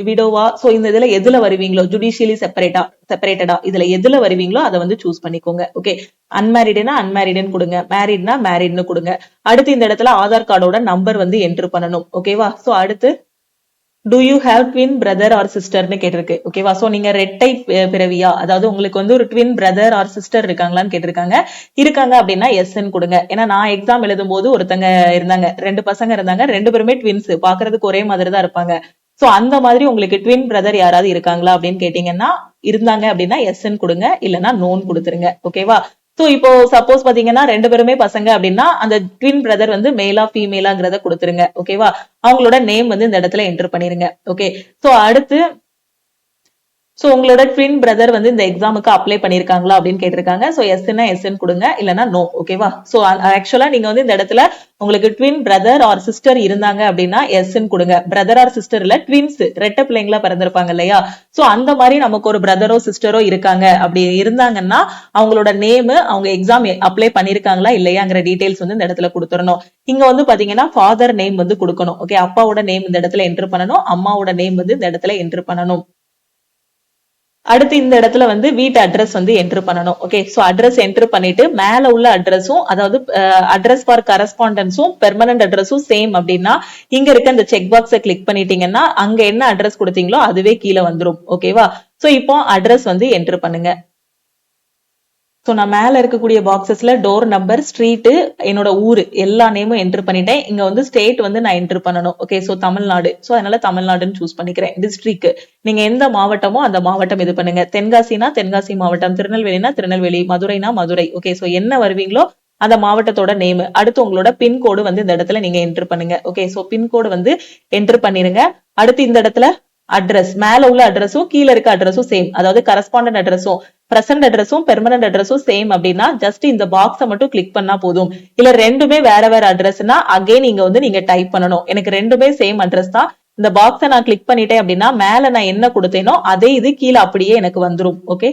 விடோவா, சோ இந்த இதுல எதுல வருவீங்களோ, ஜுடிஷியலி செப்பரேட்டடா இதுல எதுல வருவீங்களோ அதை வந்து சூஸ் பண்ணிக்கோங்க. ஓகே, அன்மேரிடுனா அன்மேரிடுன்னு கொடுங்க, மேரிட்னா மேரிட்னு கொடுங்க. அடுத்து இந்த இடத்துல ஆதார் கார்டோட நம்பர் வந்து என்டர் பண்ணணும். ஓகேவா, சோ அடுத்து do you have twin brother or sister னு கேட்டிருக்கு. ஓகேவா, சோ நீங்க ரெட்டை பிறவியா, அதாவது உங்களுக்கு வந்து ஒரு ட்வின் பிரதர் ஆர் சிஸ்டர் இருக்காங்களான்னு கேட்டிருக்காங்க. இருக்காங்க அப்படின்னா எஸ்ன்னு கொடுங்க. ஏன்னா நான் எக்ஸாம் எழுதும் போது ஒருத்தங்க இருந்தாங்க, 2 பசங்க இருந்தாங்க, 2 பேருமே ட்வின்ஸ், பாக்குறதுக்கு ஒரே மாதிரி தான் இருப்பாங்க. சோ அந்த மாதிரி உங்களுக்கு ட்வின் பிரதர் யாராவது இருக்காங்களா அப்படின்னு கேட்டீங்கன்னா, இருந்தாங்க அப்படின்னா எஸ்ன்னு கொடுங்க, இல்லைன்னா நோன்னு கொடுத்துருங்க. ஓகேவா, சோ இப்போ சப்போஸ் பாத்தீங்கன்னா 2 பேருமே பசங்க அப்படின்னா அந்த ட்வின் பிரதர் வந்து மேலா ஃபீமேலாங்கிறத கொடுத்துருங்க. ஓகேவா, அவங்களோட நேம் வந்து இந்த இடத்துல என்டர் பண்ணிருங்க. ஓகே, சோ அடுத்து சோ உங்களோட ட்வின் பிரதர் வந்து இந்த எக்ஸாமுக்கு அப்ளை பண்ணிருக்காங்களா அப்படின்னு கேட்டிருக்காங்க. சோ எஸ்ன்னா எஸ்ன்னு கொடுங்க, இல்லனா நோ. ஓகேவா? சோ ஆக்சுவலா நீங்க வந்து இந்த இடத்துல உங்களுக்கு ட்வின் பிரதர் ஆர் சிஸ்டர் இருந்தாங்க அப்படின்னா எஸ்ன்னு கொடுங்க. பிரதர் ஆர் சிஸ்டர் இல்ல, ட்வின்ஸ் ரெட்ட பிள்ளைங்களா பிறந்திருப்பாங்க இல்லையா? சோ அந்த மாதிரி நமக்கு ஒரு பிரதரோ சிஸ்டரோ இருக்காங்க அப்படி இருந்தாங்கன்னா அவங்களோட நேம், அவங்க எக்ஸாம் அப்ளை பண்ணிருக்காங்களா இல்லையாங்கிற டீடைல்ஸ் வந்து இந்த இடத்துல கொடுத்துடணும். இங்க வந்து பாத்தீங்கன்னா ஃபாதர் நேம் வந்து கொடுக்கணும். ஓகே, அப்பாவோட நேம் இந்த இடத்துல என்டர் பண்ணணும், அம்மாவோட நேம் வந்து இந்த இடத்துல என்டர் பண்ணணும். அடுத்து இந்த இடத்துல வந்து வீட்டு அட்ரஸ் வந்து என்டர் பண்ணணும். ஓகே, சோ அட்ரஸ் என்டர் பண்ணிட்டு மேல உள்ள அட்ரஸும், அதாவது அட்ரஸ் ஃபார் கரஸ்பாண்டன்ஸும் பெர்மனன்ட் அட்ரஸும் சேம் அப்படின்னா இங்க இருக்க இந்த செக் பாக்ஸை கிளிக் பண்ணிட்டீங்கன்னா அங்க என்ன அட்ரஸ் கொடுத்தீங்களோ அதுவே கீழே வந்துரும். ஓகேவா? சோ இப்போ அட்ரஸ் வந்து என்டர் பண்ணுங்க. சோ நான் மேல இருக்கக்கூடிய பாக்ஸஸ்ல டோர் நம்பர், ஸ்ட்ரீட், என்னோட ஊரு எல்லா நேமும் என்டர் பண்ணிட்டேன். இங்க வந்து ஸ்டேட் வந்து நான் என்டர் பண்ணணும். Okay, so Tamil Nadu. சோ அதனால தமிழ்நாடுன்னு சூஸ் பண்ணிக்கிறேன். டிஸ்ட்ரிக்ட் நீங்க எந்த மாவட்டமோ அந்த மாவட்டம் இது பண்ணுங்க. தென்காசினா தென்காசி மாவட்டம், திருநெல்வேலினா திருநெல்வேலி, மதுரைனா மதுரை. ஓகே, சோ என்ன வருவீங்களோ அந்த மாவட்டத்தோட நேம். அடுத்து உங்களோட பின்கோடு வந்து இந்த இடத்துல நீங்க என்டர் பண்ணுங்க. ஓகே, சோ பின்கோடு வந்து என்டர் பண்ணிருங்க. அடுத்து இந்த இடத்துல அட்ரஸ், மேல உள்ள அட்ரஸும் கீழே இருக்க அட்ரஸும் சேம், அதாவது கரஸ்பாண்டன்ட் அட்ரஸும் பிரசன்ட் அட்ரஸும் பெர்மனன்ட் அட்ரஸும் சேம் அப்படின்னா ஜஸ்ட் இந்த பாக்ஸை மட்டும் கிளிக் பண்ணா போதும். இல்ல ரெண்டுமே வேற வேற அட்ரஸ்னா அகைன் இங்க வந்து நீங்க டைப் பண்ணணும். எனக்கு ரெண்டுமே சேம் அட்ரஸ் தான், இந்த பாக்ஸை நான் கிளிக் பண்ணிட்டேன் அப்படின்னா மேல நான் என்ன கொடுத்தேனோ அதே இது கீழே அப்படியே எனக்கு வந்துரும். ஓகே,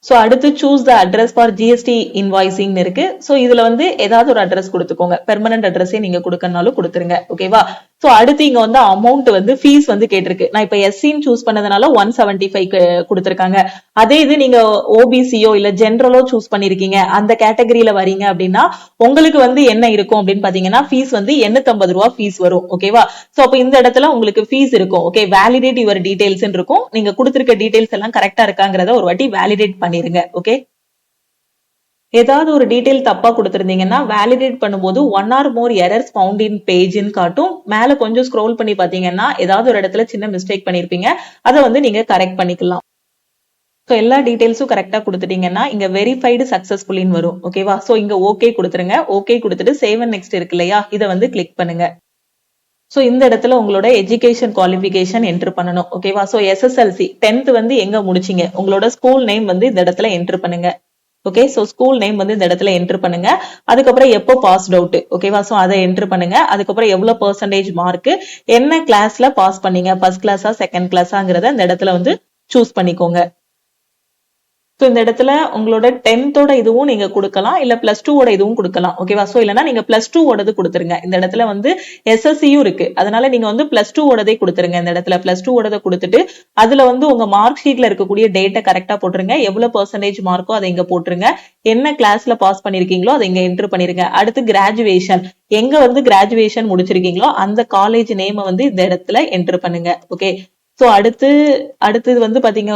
சோ அடுத்து choose the address for GST invoicing இருக்கு. சோ இதுல வந்து ஏதாவது ஒரு அட்ரஸ் கொடுத்துக்கோங்க. பெர்மனன்ட் அட்ரஸே நீங்க கொடுக்கறனாலும் கொடுத்துருங்க. ஓகேவா? சோ அடுத்து இங்க வந்து அமௌண்ட் வந்து ஃபீஸ் வந்து கேட்டிருக்கு. நான் இப்ப எஸ்சின்னு சூஸ் பண்ணதுனால 175 கொடுத்திருக்காங்க. அதே இது நீங்க ஓபிசியோ இல்ல ஜெனரலோ சூஸ் பண்ணிருக்கீங்க, அந்த கேட்டகரியில வரீங்க அப்படின்னா உங்களுக்கு வந்து என்ன இருக்கும் அப்படின்னு பாத்தீங்கன்னா ஃபீஸ் வந்து 850 ரூபாய் ஃபீஸ் வரும். ஓகேவா? சோ அப்ப இந்த இடத்துல உங்களுக்கு ஃபீஸ் இருக்கும். ஓகே, வேலிடேட் யுவர் டீடைல்ஸ் இருக்கும். நீங்க கொடுத்திருக்க டீடைல்ஸ் எல்லாம் கரெக்டா இருக்காங்கிறத ஒரு வாட்டி வேலிடேட் பண்ணிருங்க. ஓகே, ஏதாவது ஒரு டீடைல் தப்பா கொடுத்திருந்தீங்கன்னா வேலிடேட் பண்ணும்போது one or more errors found in பேஜ்னு காட்டும். மேல கொஞ்சம் ஸ்க்ரோல் பண்ணி பாத்தீங்கன்னா ஏதாவது ஒரு இடத்துல சின்ன மிஸ்டேக் பண்ணிருப்பீங்க, அதை வந்து நீங்க கரெக்ட் பண்ணிக்கலாம். ஸோ எல்லா டீடைல்ஸும் கரெக்டா கொடுத்துட்டீங்கன்னா இங்க வெரிஃபைடு சக்சஸ்ஃபுல்லின்னு வரும். ஓகேவா? சோ இங்க ஓகே கொடுத்துருங்க. ஓகே கொடுத்துட்டு சேவ் அண்ட் நெக்ஸ்ட் இருக்கு இல்லையா, இதை வந்து கிளிக் பண்ணுங்க. சோ இந்த இடத்துல உங்களோட எஜுகேஷன் குவாலிஃபிகேஷன் என்டர் பண்ணணும். ஓகேவா? சோ எஸ்எஸ்எல்சி 10th வந்து எங்க முடிச்சீங்க, உங்களோட ஸ்கூல் நேம் வந்து இந்த இடத்துல என்டர் பண்ணுங்க. ஓகே, சோ ஸ்கூல் நேம் வந்து இந்த இடத்துல என்டர் பண்ணுங்க. அதுக்கப்புறம் எப்போ பாஸ்ட் அவுட், ஓகேவா? சோ அதை என்டர் பண்ணுங்க. அதுக்கப்புறம் எவ்வளவு பெர்சன்டேஜ் மார்க், என்ன கிளாஸ்ல பாஸ் பண்ணீங்க, ஃபர்ஸ்ட் கிளாஸா செகண்ட் கிளாஸாங்கிறத இந்த இடத்துல வந்து சூஸ் பண்ணிக்கோங்க. சோ இந்த இடத்துல உங்களோட 10th இதுவும் நீங்க கொடுக்கலாம், இல்ல +2 இதுவும் கொடுக்கலாம். ஓகேவா? சோ இல்லனா நீங்க +2 ஓடது கொடுத்துருங்க. இந்த இடத்துல வந்து எஸ்எஸ்சியும் இருக்கு, அதனால நீங்க வந்து +2 ஓடதே கொடுத்துருங்க. இந்த இடத்துல +2 ஓடதை கொடுத்துட்டு அதுல வந்து உங்க மார்க் ஷீட்ல இருக்கக்கூடிய டேட்டா கரெக்டா போட்டுருங்க. எவ்வளவு பெர்சன்டேஜ் மார்க்கோ அதை இங்க போட்டுருங்க. என்ன கிளாஸ்ல பாஸ் பண்ணிருக்கீங்களோ அதை இங்க என்டர் பண்ணிருங்க. அடுத்து கிராஜுவேஷன், எங்க வந்து கிராஜுவேஷன் முடிச்சிருக்கீங்களோ அந்த காலேஜ் நேம் வந்து இந்த இடத்துல என்டர் பண்ணுங்க. ஓகே, சோ அடுத்தது வந்து பாத்தீங்க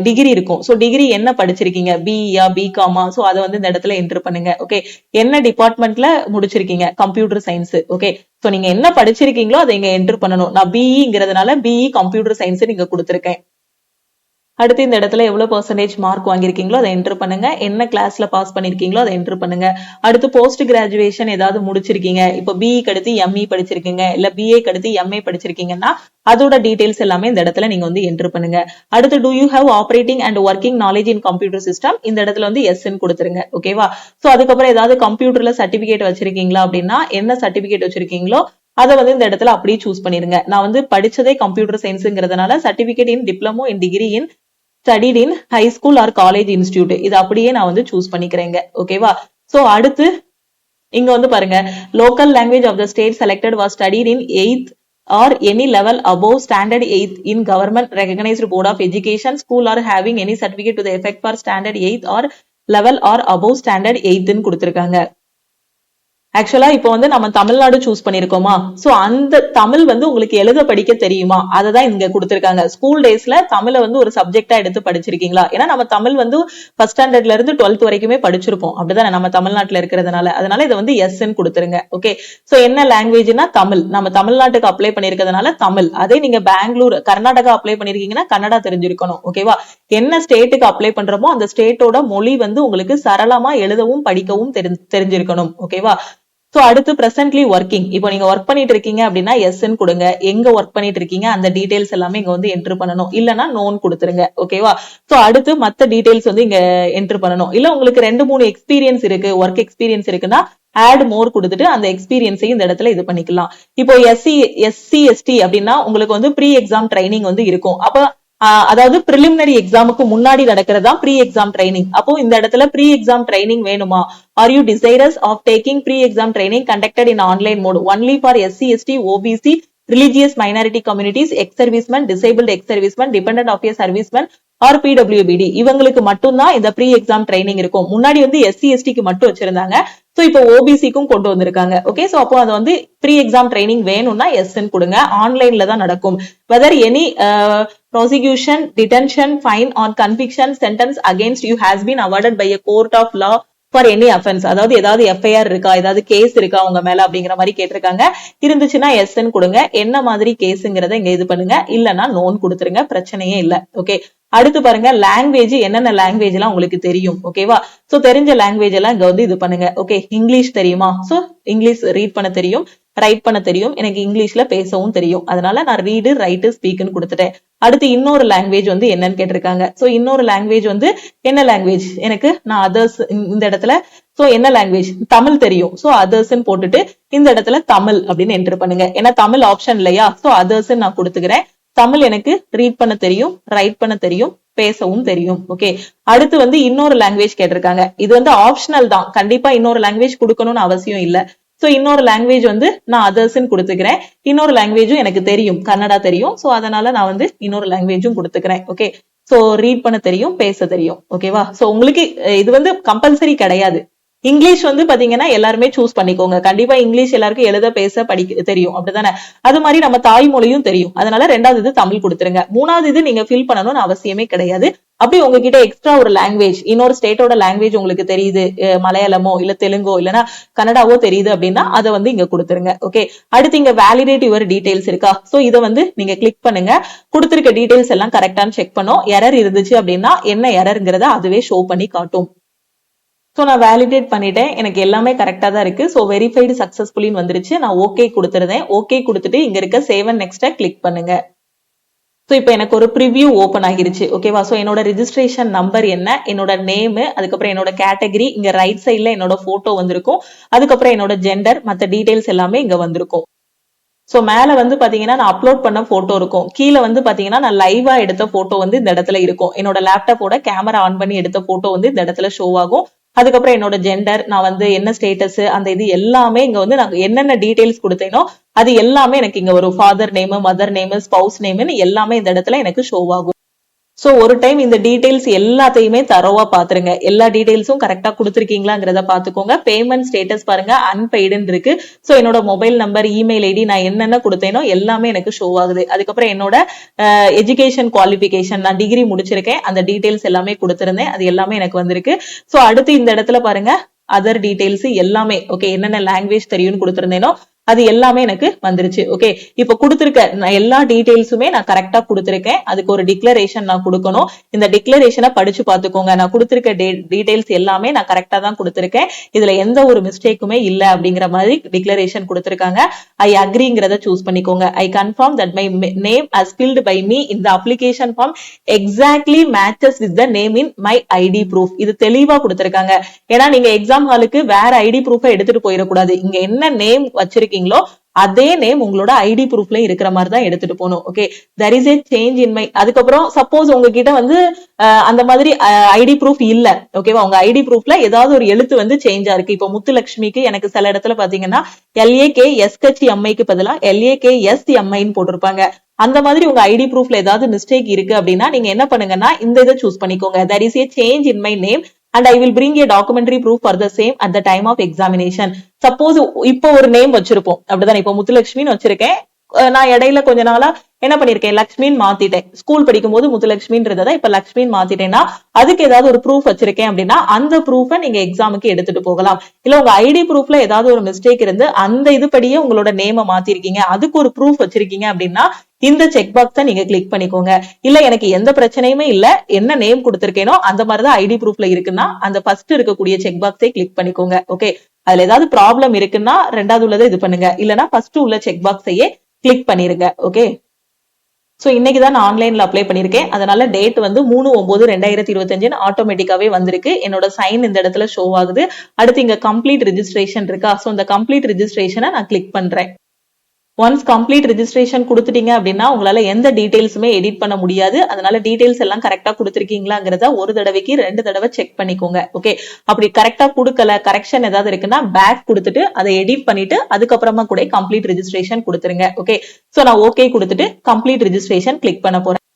டிகிரி இருக்கும். சோ டிகிரி என்ன படிச்சிருக்கீங்க, பிஇயா பிகாமா, சோ அதை வந்து இந்த இடத்துல என்டர் பண்ணுங்க. ஓகே, என்ன டிபார்ட்மெண்ட்ல முடிச்சிருக்கீங்க, கம்ப்யூட்டர் சயின்ஸ். ஓகே, சோ நீங்க என்ன படிச்சிருக்கீங்களோ அதை இங்க என்டர் பண்ணணும். நான் பிஇங்கிறதுனால பிஇ கம்ப்யூட்டர் சயின்ஸ் நீங்க கொடுத்திருக்கேன். அடுத்து இந்த இடத்துல எவ்வளவு பெர்சன்டேஜ் மார்க் வாங்கிருக்கீங்களோ அதை என்டர் பண்ணுங்க. என்ன கிளாஸ்ல பாஸ் பண்ணிருக்கீங்களோ அதை என்டர் பண்ணுங்க. அடுத்து போஸ்ட் கிராஜுவேஷன் ஏதாவது முடிச்சிருக்கீங்க, இப்போ பிஇ அடுத்து எம்இ படிச்சிருக்கீங்க, இல்ல பிஏ அடுத்து எம்ஏ படிச்சிருக்கீங்கன்னா அதோட டீடைல்ஸ் எல்லாமே இந்த இடத்துல நீங்க வந்து என்டர் பண்ணுங்க. அடுத்து do you have operating and working knowledge in computer system, இந்த இடத்துல வந்து எஸ்ன்னு கொடுத்துருங்க. ஓகேவா? சோ அதுக்கப்புறம் ஏதாவது கம்ப்யூட்டர்ல சர்டிபிகேட் வச்சிருக்கீங்களா அப்படின்னா என்ன சர்டிபிகேட் வச்சிருக்கீங்களோ அதை வந்து இந்த இடத்துல அப்படியே சூஸ் பண்ணிருங்க. நான் வந்து படிச்சதே கம்ப்யூட்டர் சயின்ஸ்ங்கிறதுனால certificate in diploma in degree in studied in high school or college institute, இது அப்படியே நான் வந்து சூஸ் பண்ணிக்கிறேங்க. ஓகேவா? சோ அடுத்து இங்க வந்து பாருங்க, local language of the state selected was studied in 8th or any level above standard 8th in government recognized board of education school or having any certificate to the effect for standard 8th or level or above standard 8th ன்னு கொடுத்திருக்காங்க. ஆக்சுவலா இப்போ வந்து நம்ம Tamil Nadu choose பண்ணிருக்கோமா, so அந்த தமிழ் வந்து உங்களுக்கு எழுத படிக்க தெரியுமா, அததான் இங்க கொடுத்திருக்காங்க. ஸ்கூல் டேஸ்ல தமிழை வந்து ஒரு சப்ஜெக்டா எடுத்து படிச்சிருக்கீங்களா? ஏன்னா நம்ம தமிழ் வந்து ஃபர்ஸ்ட் ஸ்டாண்டர்ட்ல இருந்து 12th வரைக்குமே படிச்சிருப்போம், அப்படிதானே, நம்ம தமிழ்நாட்டுல இருக்கிறதுனால. அதனால இதை வந்து எஸ்ன்னு கொடுத்துருங்க. ஓகே, சோ என்ன லாங்குவேஜ்னா தமிழ், நம்ம தமிழ்நாட்டுக்கு அப்ளை பண்ணிருக்கிறதுனால தமிழ். அதே நீங்க பெங்களூர் கர்நாடகா அப்ளை பண்ணிருக்கீங்கன்னா கன்னடா தெரிஞ்சிருக்கணும். ஓகேவா? என்ன ஸ்டேட்டுக்கு அப்ளை பண்றோமோ அந்த ஸ்டேட்டோட மொழி வந்து உங்களுக்கு சரளமா எழுதவும் படிக்கவும் தெரிஞ்சிருக்கணும். ஓகேவா? சோ அடுத்து பிரசன்ட்லி ஒர்க்கிங், இப்போ நீங்க ஒர்க் பண்ணிட்டு இருக்கீங்க அப்படின்னா எஸ்ன்னு கொடுங்க. எங்க ஒர்க் பண்ணிட்டு இருக்கீங்க அந்த டீடைல்ஸ் எல்லாமே இங்க வந்து என்டர் பண்ணணும். இல்லனா நோன் கொடுத்துருங்க. ஓகேவா? சோ அடுத்து மத்த டீடைல்ஸ் வந்து இங்க என்டர் பண்ணணும். இல்ல உங்களுக்கு 2-3 எக்ஸ்பீரியன்ஸ் இருக்கு, ஒர்க் எக்ஸ்பீரியன்ஸ் இருக்குன்னா ஆட் மோர் கொடுத்துட்டு அந்த எக்ஸ்பீரியன்ஸையும் இந்த இடத்துல இது பண்ணிக்கலாம். இப்போ எஸ்சி எஸ்டி அப்படின்னா உங்களுக்கு வந்து ப்ரீ எக்ஸாம் ட்ரைனிங் வந்து இருக்கும். அப்ப அதாவது பிரிலிமினரி எக்ஸாமுக்கு முன்னாடி நடக்கிறதா ப்ரீ எக்ஸாம் ட்ரைனிங். அப்போ இந்த இடத்துல ப்ரீ எக்ஸாம் ட்ரைனிங் வேணுமா? Are you desirous of taking pre exam training conducted in online mode only for SC ST OBC religious minority communities ex serviceman disabled ex serviceman dependent of a serviceman or PWBD இவங்களுக்கு மட்டும்தான் இந்த pre exam training இருக்கும். முன்னாடி வந்து SC எஸ்டிக்கு மட்டும் வச்சிருந்தாங்க. So இப்போ ஓபிசிக்கும் கொண்டு வந்திருக்காங்க. ஓகே, சோ அப்போ அது வந்து ப்ரீ எக்ஸாம் ட்ரைனிங் வேணும்னா எஸ்ன்னு கொடுங்க. ஆன்லைன்ல தான் நடக்கும். Weather any prosecution, detention, fine or conviction sentence against you has been awarded by a court of law for any offense. அதாவது ஏதாவது எஃப்ஐஆர் இருக்கா, ஏதாவது கேஸ் இருக்கா உங்க மேல அப்படிங்கிற மாதிரி கேட்டிருக்காங்க. இருந்துச்சுன்னா எஸ்ன்னு கொடுங்க. என்ன மாதிரி கேஸுங்கிறத இங்க இது பண்ணுங்க. இல்லனா நோன் கொடுத்துருங்க, பிரச்சனையே இல்ல. ஓகே, அடுத்து பாருங்க லாங்குவேஜ், என்னென்ன லாங்குவேஜ் எல்லாம் உங்களுக்கு தெரியும். ஓகேவா? சோ தெரிஞ்ச லாங்குவேஜ் எல்லாம் இங்க வந்து இது பண்ணுங்க. ஓகே, இங்கிலீஷ் தெரியுமா? சோ இங்கிலீஷ் ரீட் பண்ண தெரியும், ரைட் பண்ண தெரியும். எனக்கு இங்கிலீஷ்ல பேசவும் தெரியும். அதனால நான் ரீடு ரைட்டு ஸ்பீக்னு கொடுத்துட்டேன். அடுத்து இன்னொரு லாங்குவேஜ் வந்து என்னன்னு கேட்டிருக்காங்க. சோ இன்னொரு லாங்குவேஜ் வந்து என்ன லாங்குவேஜ், எனக்கு நான் அதர்ஸ் இந்த இடத்துல சோ என்ன லாங்குவேஜ், தமிழ் தெரியும். சோ அதர்ஸ்ன்னு போட்டுட்டு இந்த இடத்துல தமிழ் அப்படின்னு என்டர் பண்ணுங்க. ஏன்னா தமிழ் ஆப்ஷன் இல்லையா? சோ அதர்ஸ் நான் கொடுத்துக்கிறேன். தமிழ் எனக்கு ரீட் பண்ண தெரியும், ரைட் பண்ண தெரியும், பேசவும் தெரியும். ஓகே, அடுத்து வந்து இன்னொரு லாங்குவேஜ் கேட்டிருக்காங்க. இது வந்து ஆப்ஷனல் தான், கண்டிப்பா இன்னொரு லாங்குவேஜ் கொடுக்கணும்னு அவசியம் இல்ல. சோ இன்னொரு லாங்குவேஜ் வந்து நான் அதர்ஸ்ன்னு கொடுத்துக்கிறேன். இன்னொரு லாங்குவேஜும் எனக்கு தெரியும், கன்னடா தெரியும். சோ அதனால நான் வந்து இன்னொரு லாங்குவேஜும் கொடுத்துக்கிறேன். ஓகே, சோ ரீட் பண்ண தெரியும், பேச தெரியும். ஓகேவா? சோ உங்களுக்கு இது வந்து கம்பல்சரி கிடையாது. இங்கிலீஷ் வந்து பாத்தீங்கன்னா எல்லாருமே சூஸ் பண்ணிக்கோங்க. கண்டிப்பா இங்கிலீஷ் எல்லாருக்கும் எழுத பேச படிக்க தெரியும், அப்படிதானே? அது மாதிரி நம்ம தாய்மொழியும் தெரியும். அதனால 2வது இது தமிழ் கொடுத்துருங்க. 3வது இது நீங்க ஃபில் பண்ணணும்னு அவசியமே கிடையாது. அப்படி உங்ககிட்ட எக்ஸ்ட்ரா ஒரு லாங்குவேஜ், இன்னொரு ஸ்டேட்டோட லாங்குவேஜ் உங்களுக்கு தெரியுது, மலையாளமோ இல்ல தெலுங்கோ இல்லனா கன்னடாவோ தெரியுது அப்படின்னா அதை வந்து இங்க கொடுத்துருங்க. ஓகே, அடுத்து இங்க வேலிடேட் யுவர் டீடைல்ஸ் இருக்கா? சோ இதை வந்து நீங்க கிளிக் பண்ணுங்க. கொடுத்திருக்க டீடைல்ஸ் எல்லாம் கரெக்டான்னு செக் பண்ணும். எரர் இருந்துச்சு அப்படின்னா என்ன எரர்ங்கிறத அதுவே ஷோ பண்ணி காட்டும். சோ நான் வேலிடேட் பண்ணிட்டேன், எனக்கு எல்லாமே கரெக்டா தான் இருக்கு. சோ வெரிஃபைடு சக்சஸ்ஃபுல்லின்னு வந்துருச்சு. நான் ஓகே கொடுத்துருந்தேன். ஓகே கொடுத்துட்டு இங்க இருக்க சேவ் அண்ட் நெக்ஸ்ட கிளிக் பண்ணுங்க. சோ இப்போ எனக்கு ஒரு ப்ரிவியூ ஓபன் ஆகிருச்சு. ஓகேவா? சோ என்னோட ரெஜிஸ்ட்ரேஷன் நம்பர் என்ன, என்னோட நேம், அதுக்கப்புறம் என்னோட கேட்டகரி, இங்க ரைட் சைட்ல என்னோட போட்டோ வந்திருக்கும். அதுக்கப்புறம் என்னோட ஜெண்டர், மத்த டீடைல்ஸ் எல்லாமே இங்க வந்திருக்கும். சோ மேல வந்து பாத்தீங்கன்னா நான் அப்லோட் பண்ண போட்டோ இருக்கும். கீழே வந்து பாத்தீங்கன்னா நான் லைவா எடுத்த போட்டோ வந்து இந்த இடத்துல இருக்கும். என்னோட லேப்டாப்போட கேமரா ஆன் பண்ணி எடுத்த போட்டோ வந்து இந்த இடத்துல ஷோ ஆகும். அதுக்கப்புறம் என்னோட ஜெண்டர், நான் வந்து என்ன ஸ்டேட்டஸ், அந்த இது எல்லாமே இங்க வந்து நான் என்னென்ன டீடைல்ஸ் கொடுத்தேனோ அது எல்லாமே எனக்கு இங்க ஒரு father name, mother name, spouse நேம்னு எல்லாமே இந்த இடத்துல எனக்கு ஷோ ஆகும். சோ ஒரு டைம் இந்த டீடைல்ஸ் எல்லாத்தையுமே தரோவா பாத்துருங்க. எல்லா டீடைல்ஸும் கரெக்டா கொடுத்துருக்கீங்களாங்கிறத பாத்துக்கோங்க. பேமெண்ட் ஸ்டேட்டஸ் பாருங்க, அன்பெய்டுன்னு இருக்கு. சோ என்னோட மொபைல் நம்பர், இமெயில் ஐடி, நான் என்னென்ன கொடுத்தேனோ எல்லாமே எனக்கு ஷோ ஆகுது. அதுக்கப்புறம் என்னோட எஜுகேஷன் குவாலிபிகேஷன், நான் டிகிரி முடிச்சிருக்கேன், அந்த டீடைல்ஸ் எல்லாமே கொடுத்திருந்தேன், அது எல்லாமே எனக்கு வந்திருக்கு. சோ அடுத்து இந்த இடத்துல பாருங்க அதர் டீடைல்ஸ் எல்லாமே ஓகே, என்னென்ன லாங்குவேஜ் தெரியும்னு கொடுத்திருந்தேனோ அது எல்லாமே எனக்கு வந்துருச்சு. ஓகே, இப்ப கொடுத்திருக்க எல்லா டீடைல்ஸுமே நான் கரெக்டா கொடுத்திருக்கேன். அதுக்கு ஒரு டிக்ளரேஷன் நான் கொடுக்கணும். இந்த டிக்ளரேஷனை படிச்சு பாத்துக்கோங்க. நான் கொடுத்திருக்க டீடைல்ஸ் எல்லாமே நான் கரெக்டா தான் கொடுத்திருக்கேன். இதுல எந்த ஒரு மிஸ்டேக்குமே இல்ல அப்படிங்கிற மாதிரி டிக்ளரேஷன் கொடுத்திருக்காங்க. ஐ அக்ரிங்கிறத சூஸ் பண்ணிக்கோங்க. ஐ confirm that my name as filled by me in the application form exactly matches with the name in my ID proof. இது தெளிவா கொடுத்திருக்காங்க. ஏன்னா நீங்க எக்ஸாம் ஹாலுக்கு வேற ஐடி ப்ரூஃபை எடுத்துட்டு போயிடக்கூடாது. இங்க என்ன நேம் வச்சிருக்கீங்களோ அதே நேம் உங்களோட ஐடி ப்ரூஃப்ல இருக்கிற மாதிரி தான் எடுத்துட்டு போகணும். Okay, there is a change in my, அதுக்கப்புறம் சப்போஸ் உங்ககிட்ட வந்து அந்த மாதிரி ஐடி ப்ரூஃப் இல்ல, ஓகேவா? உங்க ஐடி ப்ரூஃப்ல ஏதாவது ஒரு எழுத்து வந்து சேஞ்ச் ஆயிருக்கு. இப்போ முத்துலட்சுமிக்கு எனக்கு சில இடத்துல பாத்தீங்கன்னா LAKSHMIக்கு பதிலா LAKSMIன்னு போட்டிருப்பாங்க. அந்த மாதிரி உங்க ஐடி ப்ரூஃப்ல ஏதாவது மிஸ்டேக் இருக்கு அப்படின்னா நீங்க என்ன பண்ணுங்கன்னா இந்த இதை சூஸ் பண்ணிக்கோங்க. there is a change in my name and I will bring a documentary proof for the same at the time of examination. Suppose இப்போ ஒரு நேம் வச்சிருப்போம் அப்படிதான், இப்போ முத்துலட்சுமின்னு வச்சிருக்கேன், நான் இடையில கொஞ்ச நாளா என்ன பண்ணிருக்கேன், லக்ஷ்மின்னு மாத்திட்டேன். ஸ்கூல் படிக்கும் போது முத்துலட்சுமின்றதை இப்ப லக்ஷ்மின்னு மாத்திட்டேன்னா அதுக்கு ஏதாவது ஒரு ப்ரூஃப் வச்சிருக்கேன் அப்படின்னா அந்த ப்ரூஃபை நீங்க எக்ஸாமுக்கு எடுத்துட்டு போகலாம். இல்ல உங்க ஐடி ப்ரூஃப்ல ஏதாவது ஒரு மிஸ்டேக் இருந்து அந்த இதுபடியே உங்களோட நேம மாத்திருக்கீங்க, அதுக்கு ஒரு ப்ரூஃப் வச்சிருக்கீங்க அப்படின்னா இந்த செக் பாக்ஸை நீங்க கிளிக் பண்ணிக்கோங்க. இல்ல எனக்கு எந்த பிரச்சனையுமே இல்ல, என்ன நேம் கொடுத்திருக்கேனோ அந்த மாதிரிதான் ஐடி ப்ரூஃப்ல இருக்குன்னா அந்த ஃபர்ஸ்ட் இருக்கக்கூடிய செக் பாக்ஸை கிளிக் பண்ணிக்கோங்க. ஓகே, அதுல ஏதாவது ப்ராப்ளம் இருக்குன்னா ரெண்டாவது உள்ளதை இது பண்ணுங்க, இல்லனா ஃபர்ஸ்ட் உள்ள செக் பாக்ஸையே கிளிக் பண்ணிருங்க. ஓகே, சோ இன்னைக்கு தான் நான் ஆன்லைன்ல அப்ளை பண்ணிருக்கேன். அதனால டேட் வந்து 3/9/2025 ஆட்டோமேட்டிக்காவே வந்திருக்கு. என்னோட சைன் இந்த இடத்துல ஷோ ஆகுது. அடுத்து இங்க கம்ப்ளீட் ரெஜிஸ்ட்ரேஷன் இருக்கா, சோ இந்த கம்ப்ளீட் ரெஜிஸ்ட்ரேஷனை நான் கிளிக் பண்றேன். ஒன்ஸ் கம்ப்ளீட் ரெஜிஸ்ட்ரேஷன் கொடுத்துட்டீங்க அப்படின்னா உங்களால எந்த டீடைல்ஸுமே எடிட் பண்ண முடியாது. அதனால டீடைல்ஸ் எல்லாம் கரெக்டா கொடுத்துருக்கீங்களாங்கிறத ஒரு தடவைக்கு 2 தடவை செக் பண்ணிக்கோங்க. ஓகே, அப்படி கரெக்டா கொடுக்கல, கரெக்ஷன் ஏதாவது இருக்குன்னா பேக் கொடுத்துட்டு அதை எடிட் பண்ணிட்டு அதுக்கப்புறமா கூட கம்ப்ளீட் ரெஜிஸ்ட்ரேஷன் கொடுத்துருங்க. ஓகே, சோ நான் ஓகே கொடுத்துட்டு கம்ப்ளீட் ரெஜிஸ்ட்ரேஷன் கிளிக் பண்ண போறேன்.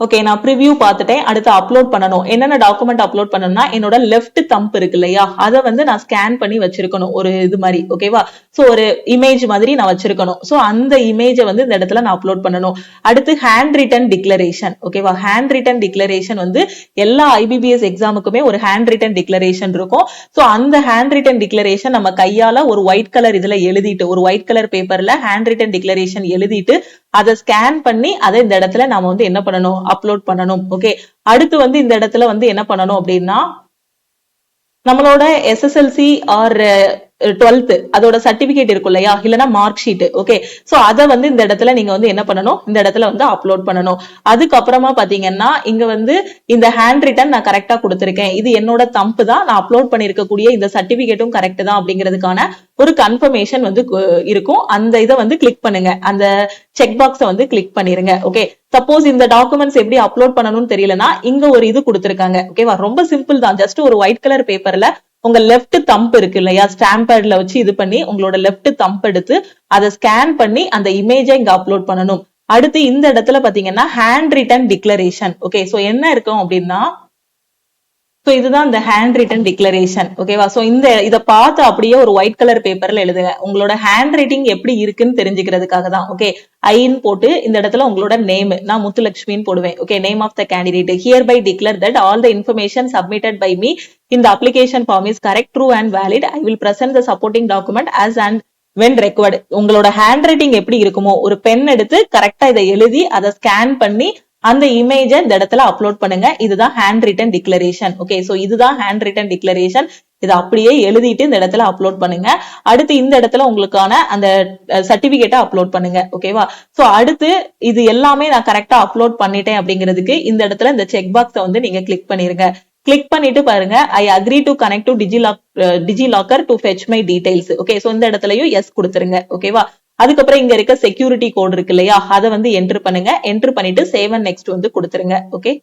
ஓகே, நான் ப்ரிவியூ பார்த்துட்டேன். அடுத்து அப்லோட் பண்ணணும். என்னென்ன டாக்குமெண்ட் அப்லோட் பண்ணணும்னா என்னோட லெஃப்ட் தம்ப் இருக்கு இல்லையா, அதை வந்து நான் ஸ்கேன் பண்ணி வச்சிருக்கணும் ஒரு இது மாதிரி. ஓகேவா, சோ ஒரு இமேஜ் மாதிரி நான் வச்சிருக்கணும். சோ அந்த இமேஜை வந்து இந்த இடத்துல நான் அப்லோட் பண்ணணும். அடுத்து ஹேண்ட் ரிட்டன் டிக்ளரேஷன். ஓகேவா, ஹேண்ட் ரிட்டன் டிக்ளரேஷன் வந்து எல்லா IBPS எக்ஸாமுக்குமே ஒரு ஹேண்ட் ரிட்டன் டிக்ளரேஷன் இருக்கும். சோ அந்த ஹேண்ட் ரிட்டன் டிக்ளரேஷன் நம்ம கையால ஒரு ஒயிட் கலர் இதுல எழுதிட்டு, ஒரு ஒயிட் கலர் பேப்பர்ல ஹேண்ட் ரிட்டன் டிக்ளரேஷன் எழுதிட்டு அதை ஸ்கேன் பண்ணி அதை இந்த இடத்துல நாம வந்து என்ன பண்ணணும், அப்லோட் பண்ணணும். ஓகே, அடுத்து வந்து இந்த இடத்துல வந்து என்ன பண்ணணும் அப்படின்னா நம்மளோட SSLC ஆர் 12th அதோட சர்டிபிகேட் இருக்கும் இல்லையா, இல்லனா மார்க் ஷீட். ஓகே, சோ அத வந்து இந்த இடத்துல நீங்க வந்து என்ன பண்ணணும், இந்த இடத்துல வந்து அப்லோட் பண்ணணும். அதுக்கப்புறமா பாத்தீங்கன்னா இங்க வந்து இந்த ஹேண்ட் ரிட்டன் நான் கரெக்டா கொடுத்திருக்கேன், இது என்னோட தம்ப் தான், நான் அப்லோட் பண்ணிருக்கக்கூடிய இந்த சர்டிபிகேட்டும் கரெக்ட் தான் அப்படிங்கிறதுக்கான ஒரு கன்ஃபர்மேஷன் வந்து இருக்கும். அந்த இதை வந்து கிளிக் பண்ணுங்க, அந்த செக் பாக்ஸை வந்து கிளிக் பண்ணிருங்க. ஓகே, சப்போஸ் இந்த டாக்குமெண்ட்ஸ் எப்படி அப்லோட் பண்ணணும்னு தெரியலனா இங்க ஒரு இது கொடுத்திருக்காங்க. ஓகேவா, ரொம்ப சிம்பிள் தான். ஜஸ்ட் ஒரு ஒயிட் கலர் பேப்பர்ல உங்க லெஃப்ட் தம்ப் இருக்கு இல்லையா, ஸ்டாம்ப் பேட்ல வச்சு இது பண்ணி உங்களோட லெஃப்ட் தம்ப் எடுத்து அதை ஸ்கேன் பண்ணி அந்த இமேஜை இங்க அப்லோட் பண்ணணும். அடுத்து இந்த இடத்துல பாத்தீங்கன்னா hand return declaration. Okay, so என்ன இருக்கும் அப்படின்னா சோ இதுதான் இந்த ஹேண்ட் ரிட்டன் டிக்ளரேஷன். ஓகேவா, சோ இதை பார்த்து அப்படியே ஒரு ஒயிட் கலர் பேப்பர்ல எழுதுங்க. உங்களோட ஹேண்ட் ரைட்டிங் எப்படி இருக்குன்னு தெரிஞ்சுக்கிறதுக்காக தான். ஓகே, ஐன்னு போட்டு இந்த இடத்துல உங்களோட நேம் நான் முத்துலட்சுமின்னு போடுவேன். Okay, name of the candidate hereby declare that all the information submitted by me in the application form is correct, true and valid. I will present the supporting document as and when required. உங்களோட hand writing எப்படி இருக்குமோ ஒரு pen எடுத்து கரெக்டா இதை எழுதி அதை scan பண்ணி அந்த இமேஜை இந்த இடத்துல அப்லோட் பண்ணுங்க. இதுதான் hand return declaration. Okay, so இதுதான் ஹேண்ட் ரிட்டன் டிக்ளரேஷன். இதை அப்படியே எழுதிட்டு இந்த இடத்துல அப்லோட் பண்ணுங்க. அடுத்து இந்த இடத்துல உங்களுக்கான அந்த சர்டிபிகேட்டை அப்லோட் பண்ணுங்க. ஓகேவா, சோ அடுத்து இது எல்லாமே நான் கரெக்டா அப்லோட் பண்ணிட்டேன் அப்படிங்கிறதுக்கு இந்த இடத்துல இந்த செக் பாக்ஸை வந்து நீங்க கிளிக் பண்ணிருங்க. கிளிக் பண்ணிட்டு பாருங்க, ஐ agree to connect to DigiLocker to fetch my details. Okay, so இந்த இடத்துலயும் எஸ் கொடுத்துருங்க. ஓகேவா, அதுக்கப்புறம் இங்க இருக்க செக்யூரிட்டி கோட் இருக்கு இல்லையா, அதை வந்து என்டர் பண்ணுங்க. என்டர் பண்ணிட்டு சேவ் அண்ட் நெக்ஸ்ட் வந்து கொடுத்துருங்க. ஓகே,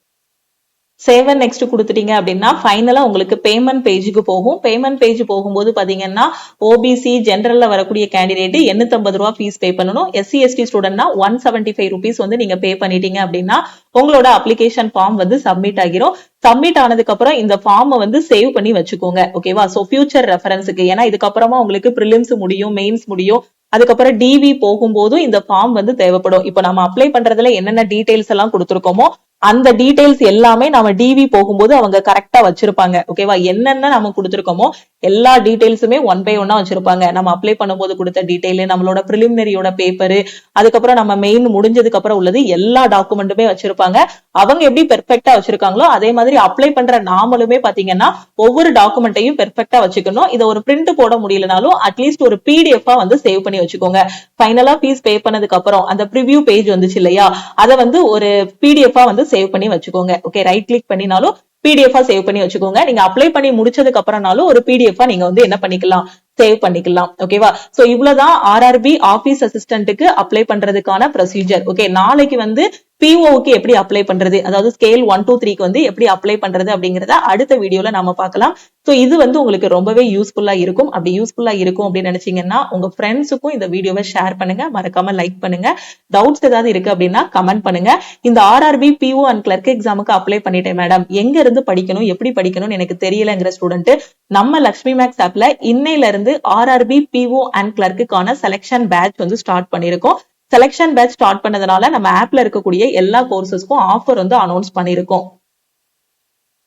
சேவ் அண்ட் நெக்ஸ்ட் கொடுத்துட்டீங்க அப்படின்னா ஃபைனலா உங்களுக்கு பேமெண்ட் பேஜுக்கு போகும். பேமெண்ட் பேஜ் போகும்போது பாத்தீங்கன்னா OBC ஜெனரல்ல வரக்கூடிய கேண்டிடேட் 850 ரூபாய் ஃபீஸ் பே பண்ணணும். SC ST ஸ்டூடெண்ட்னா 175 rupees வந்து நீங்க பே பண்ணிட்டீங்க அப்படின்னா உங்களோட அப்ளிகேஷன் ஃபார்ம் வந்து சப்மிட் ஆகிரும். சப்மிட் ஆனதுக்கு அப்புறம் இந்த ஃபார்ம் வந்து சேவ் பண்ணி வச்சுக்கோங்க. ஓகேவா, சோ ஃபியூச்சர் ரெஃபரன்ஸுக்கு, ஏன்னா இதுக்கப்புறமா உங்களுக்கு பிரிலிம்ஸ் முடியும், மெயின்ஸ் முடியும், அதுக்கப்புறம் DV போகும்போதும் இந்த ஃபார்ம் வந்து தேவைப்படும். இப்போ நம்ம அப்ளை பண்றதுல என்னென்ன டீடைல்ஸ் எல்லாம் கொடுத்துருக்கோமோ அந்த டீடைல்ஸ் எல்லாமே நம்ம DV போகும்போது அவங்க கரெக்டா வச்சிருப்பாங்க. ஓகேவா, என்னென்ன நம்ம கொடுத்துருக்கோமோ எல்லா டீடைல்ஸுமே 1 by 1 வச்சிருப்பாங்க. நம்ம அப்ளை பண்ணும்போது கொடுத்த டீடைல், நம்மளோட பிரிலிமினரியோட பேப்பரு, அதுக்கப்புறம் நம்ம மெயின் முடிஞ்சதுக்கு அப்புறம் உள்ளது எல்லா டாக்குமெண்ட்டுமே வச்சிருப்பாங்க. அவங்க எப்படி பெர்ஃபெக்டா வச்சிருக்காங்களோ அதே மாதிரி அப்ளை பண்ற நாமளுமே பாத்தீங்கன்னா ஒவ்வொரு டாக்குமெண்ட்டையும் பெர்ஃபெக்டா வச்சுக்கணும். இதை ஒரு பிரிண்ட் போட முடியலனாலும் அட்லீஸ்ட் ஒரு PDF வந்து சேவ் பண்ணி வச்சுக்கோங்க. ஃபைனலா ஃபீஸ் பே பண்ணதுக்கு அப்புறம் அந்த ப்ரிவியூ பேஜ் வந்துச்சு இல்லையா, அதை வந்து ஒரு PDF வந்து சேவ் பண்ணி வச்சுக்கோங்க. ஓகே, ரைட் கிளிக் பண்ணினாலும் PDF சேவ் பண்ணி வச்சுக்கோங்க. நீங்க அப்ளை பண்ணி முடிச்சதுக்கு அப்புறம்னாலும் ஒரு PDF நீங்க வந்து என்ன பண்ணிக்கலாம், சேவ் பண்ணிக்கலாம். ஓகேவா, சோ இவ்வளவுதான் RRB ஆபீஸ் அசிஸ்டன்ட்டுக்கு அப்ளை பண்றதுக்கான ப்ரொசீஜர். ஓகே, நாளைக்கு வந்து POக்கு எப்படி அப்ளை பண்றது, அதாவது ஸ்கேல் 1 to 3க்கு வந்து எப்படி அப்ளை பண்றது அப்படிங்கறத அடுத்த வீடியோல நாம பார்க்கலாம். சோ இது வந்து உங்களுக்கு ரொம்பவே யூஸ்ஃபுல்லா இருக்கும். அப்படி யூஸ்ஃபுல்லா இருக்கும் அப்படின்னு நினைச்சீங்கன்னா உங்க ஃப்ரெண்ட்ஸுக்கும் இந்த வீடியோவை ஷேர் பண்ணுங்க, மறக்காம லைக் பண்ணுங்க. டவுட்ஸ் ஏதாவது இருக்கு அப்படின்னா கமெண்ட் பண்ணுங்க. இந்த RRB PO அண்ட் கிளர்க் எக்ஸாமுக்கு அப்ளை பண்ணிட்டேன் மேடம், எங்க இருந்து படிக்கணும், எப்படி படிக்கணும்னு எனக்கு தெரியலங்கிற ஸ்டூடெண்ட் நம்ம லக்ஷ்மி மேக்ஸ் ஆப்ல இன்னையில இருந்து RRB PO அண்ட் கிளர்க்குக்கான செலக்ஷன் பேட்ச் வந்து ஸ்டார்ட் பண்ணிருக்கோம். செலக்ஷன் பேட்ச் ஸ்டார்ட் பண்ணதுனால நம்ம ஆப்ல இருக்கக்கூடிய எல்லா கோர்சஸ்க்கும் ஆஃபர் வந்து அனௌன்ஸ் பண்ணிருக்கோம்.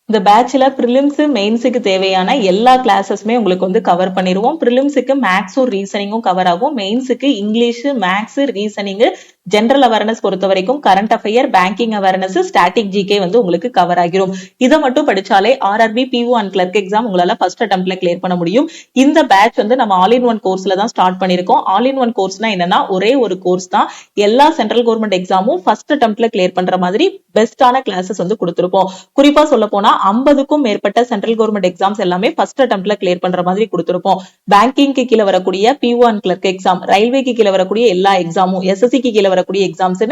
இந்த பேட்ச்ல பிரிலிம்ஸ் மெயின்ஸுக்கு தேவையான எல்லா கிளாஸஸுமே உங்களுக்கு வந்து கவர் பண்ணிடுவோம். பிரிலிம்ஸுக்கு மேக்ஸும் ரீசனிங்கும் கவர் ஆகும். மெயின்ஸுக்கு English, maths, reasoning, general awareness பொறுத்த வரைக்கும் current affair, banking awareness, static GK வந்து உங்களுக்கு கவர் ஆகிரும். இதை மட்டும் படிச்சாலே RRB, PO and clerk exam உங்களால ஃபர்ஸ்ட் அட்டெம்ப்ட்ல கிளியர் பண்ண முடியும். இந்த பேட்ச் வந்து நம்ம ஆல் இன் ஒன் கோர்ஸ்ல தான் ஸ்டார்ட் பண்ணிருக்கோம். ஆல் இன் ஒன் கோர்ஸ்னா என்னன்னா ஒரே ஒரு கோர்ஸ் தான் எல்லா சென்ட்ரல் கவர்மெண்ட் எக்ஸாமும் ஃபர்ஸ்ட் அட்டெம்ப்ட்ல கிளியர் பண்ற மாதிரி பெஸ்டான கிளாஸஸ் வந்து கொடுத்திருப்போம். குறிப்பா சொல்ல போனா 50க்கும் மேற்பட்ட சென்ட்ரல் கவர்மெண்ட் எக்ஸாம்ஸ் எல்லாமே ஃபர்ஸ்ட் அட்டெம்ப்ட்ல கிளியர் பண்ற மாதிரி கொடுத்திருப்போம். பேங்கிங்க்கு கீழே வரக்கூடிய பிஓ அண்ட் கிளர்க் எக்ஸாம், ரயில்வேக்கு கீழே வரக்கூடிய எல்லா எக்ஸாமும், எஸ்எஸ்சிக்கு கீழே வரக்கூடிய எக்ஸாம்ஸ்,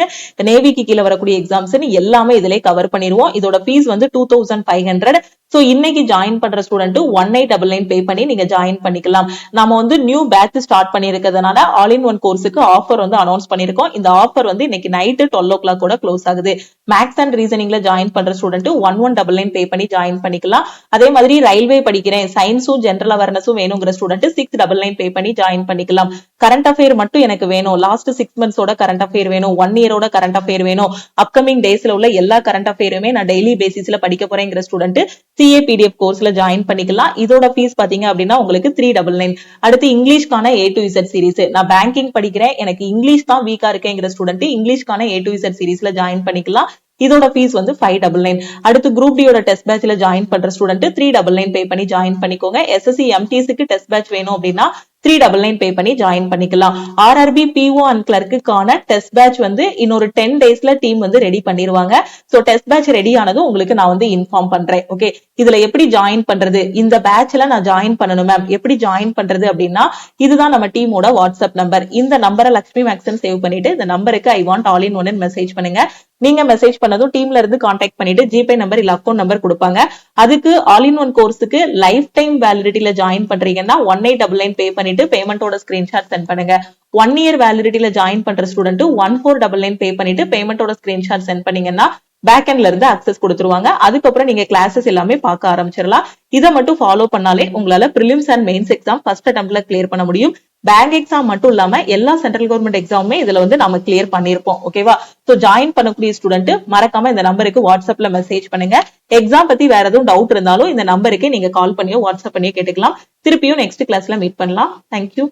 நேவிக்கு கீழே வரக்கூடிய எக்ஸாம்ஸ் எல்லாமே இதிலே கவர் பண்ணிடுவோம். இதோட ஃபீஸ் வந்து 2500. சோ இன்னைக்கு ஜாயின் பண்ற ஸ்டூடெண்ட் 1899 பே பண்ணி நீங்க ஜாயின் பண்ணிக்கலாம். நாம வந்து நியூ பேட்ச் ஸ்டார்ட் பண்ணிருக்கிறதுனால ஆல் இன் ஒன் கோர்ஸுக்கு ஆஃபர் வந்து அனௌன்ஸ் பண்ணிருக்கோம். இந்த ஆஃபர் வந்து இன்னைக்கு நைட்டு 12 o'clock கூட க்ளோஸ் ஆகுது. மேக்ஸ் அண்ட் ரீசனிங்ல ஜாயின் பண்ற ஸ்டூடெண்ட் 1199 பே பண்ணி ஜாயின் பண்ணிக்கலாம். அதே மாதிரி ரயில்வே படிக்கிறேன், சயின்ஸும் ஜெனரல் அவேர்னஸும் வேணுங்கிற ஸ்டூடெண்ட் 699 பே பண்ணி ஜாயின் பண்ணிக்கலாம். கரண்ட் அஃபேர் மட்டும் எனக்கு வேணும், லாஸ்ட் 6 monthsோட கரண்ட் அஃபேர் வேணும், 1 yearோட கரண்ட் அஃபேர் வேணும், அப்கமிங் டேஸ்ல உள்ள எல்லா கரண்ட் அஃபேருமே நான் டெய்லி பேசிஸ்ல படிக்க போறேங்கிற ஸ்டூடெண்ட் CAPDF கோர்ஸ்ல ஜாயின் பண்ணிக்கலாம். இதோட ஃபீஸ் பாத்தீங்க அப்படின்னா உங்களுக்கு 399. அடுத்து இங்கிலீஷ்கான A to Z சீரிஸ், நான் பேங்கிங் படிக்கிறேன், எனக்கு இங்கிலீஷ் தான் வீக்கா இருக்கேங்கிற ஸ்டூடெண்ட் இங்கிலீஷ்கான A to Z சீரிஸ்ல ஜாயின் பண்ணிக்கலாம். இதோட ஃபீஸ் வந்து 599. அடுத்து குரூப் டியோட டெஸ்ட் பேட்ச்ல ஜாயின் பண்ற ஸ்டூடெண்ட் 399 பே பண்ணி ஜாயின் பண்ணிக்கோங்க. SSC MTSக்கு டெஸ்ட் பேட்ச் வேணும் அப்படின்னா 399 பே பண்ணி ஜாயின் பண்ணிக்கலாம். ஆர்ஆர்பி, பிஓ அண்ட் கிளர்க்குக்கான டெஸ்ட் பேட்ச் வந்து இன்னொரு 10 daysல டீம் வந்து ரெடி பண்ணிடுவாங்க. சோ டெஸ்ட் பேட்ச் ரெடி ஆனதும் உங்களுக்கு நான் வந்து இன்ஃபார்ம் பண்றேன். ஓகே, இதுல எப்படி ஜாயின் பண்றது, இந்த பேட்ச்ல நான் ஜாயின் பண்ணணும் மேம், எப்படி ஜாயின் பண்றது அப்படின்னா இதுதான் நம்ம டீமோட வாட்ஸ்அப் நம்பர். இந்த நம்பரை லக்ஷ்மி மேக்ஸன் சேவ் பண்ணிட்டு இந்த நம்பருக்கு I want all in one message பண்ணுங்க. நீங்க மெசேஜ் பண்ணதும் டீம்ல இருந்து கான்டாக்ட் பண்ணிட்டு ஜிபே நம்பர் இல்ல அக்கௌண்ட் நம்பர் கொடுப்பாங்க. அதுக்கு ஆல் இன் ஒன் கோர்ஸுக்கு லைஃப் டைம் வேலிடிட்டில ஜாயின் பண்றீங்கன்னா 1899 பே பண்ணிட்டு பேமெண்டோட ஸ்கிரீன்ஷாட் சென்ட் பண்ணுங்க. 1 year வேலிடிட்டில ஜாயின் பண்ற ஸ்டூடெண்ட் 1499 பே பண்ணிட்டு பேமெண்டோட ஸ்கிரீன்ஷாட் சென்ட் பண்ணீங்கன்னா பேக்எண்ட்ல இருந்து அக்சஸ் கொடுத்துருவாங்க. அதுக்கப்புறம் நீங்க கிளாஸஸ் எல்லாமே பார்க்க ஆரம்பிச்சிடலாம். இதை மட்டும் ஃபாலோ பண்ணாலே உங்களால prelims and mains exam first அட்டெம்ப்ட்ல கிளியர் பண்ண முடியும். பேங்க் எக்ஸாம் மட்டும் இல்லாம எல்லா சென்ட்ரல் கவர்மெண்ட் எக்ஸாமுமே இதுல வந்து நம்ம கிளியர் பண்ணிருப்போம். ஓகேவா? சோ ஜாயின் பண்ணக்கூடிய ஸ்டூடெண்ட் மறக்காம இந்த நம்பருக்கு வாட்ஸ்அப்ல மெசேஜ் பண்ணுங்க. எக்ஸாம் பத்தி வேற எதுவும் டவுட் இருந்தாலும் இந்த நம்பருக்கு நீங்க கால் பண்ணியோ வாட்ஸ்அப் பண்ணியோ கேட்டுக்கலாம். திருப்பியும் நெக்ஸ்ட் கிளாஸ்ல மீட் பண்ணலாம். தேங்க்யூ.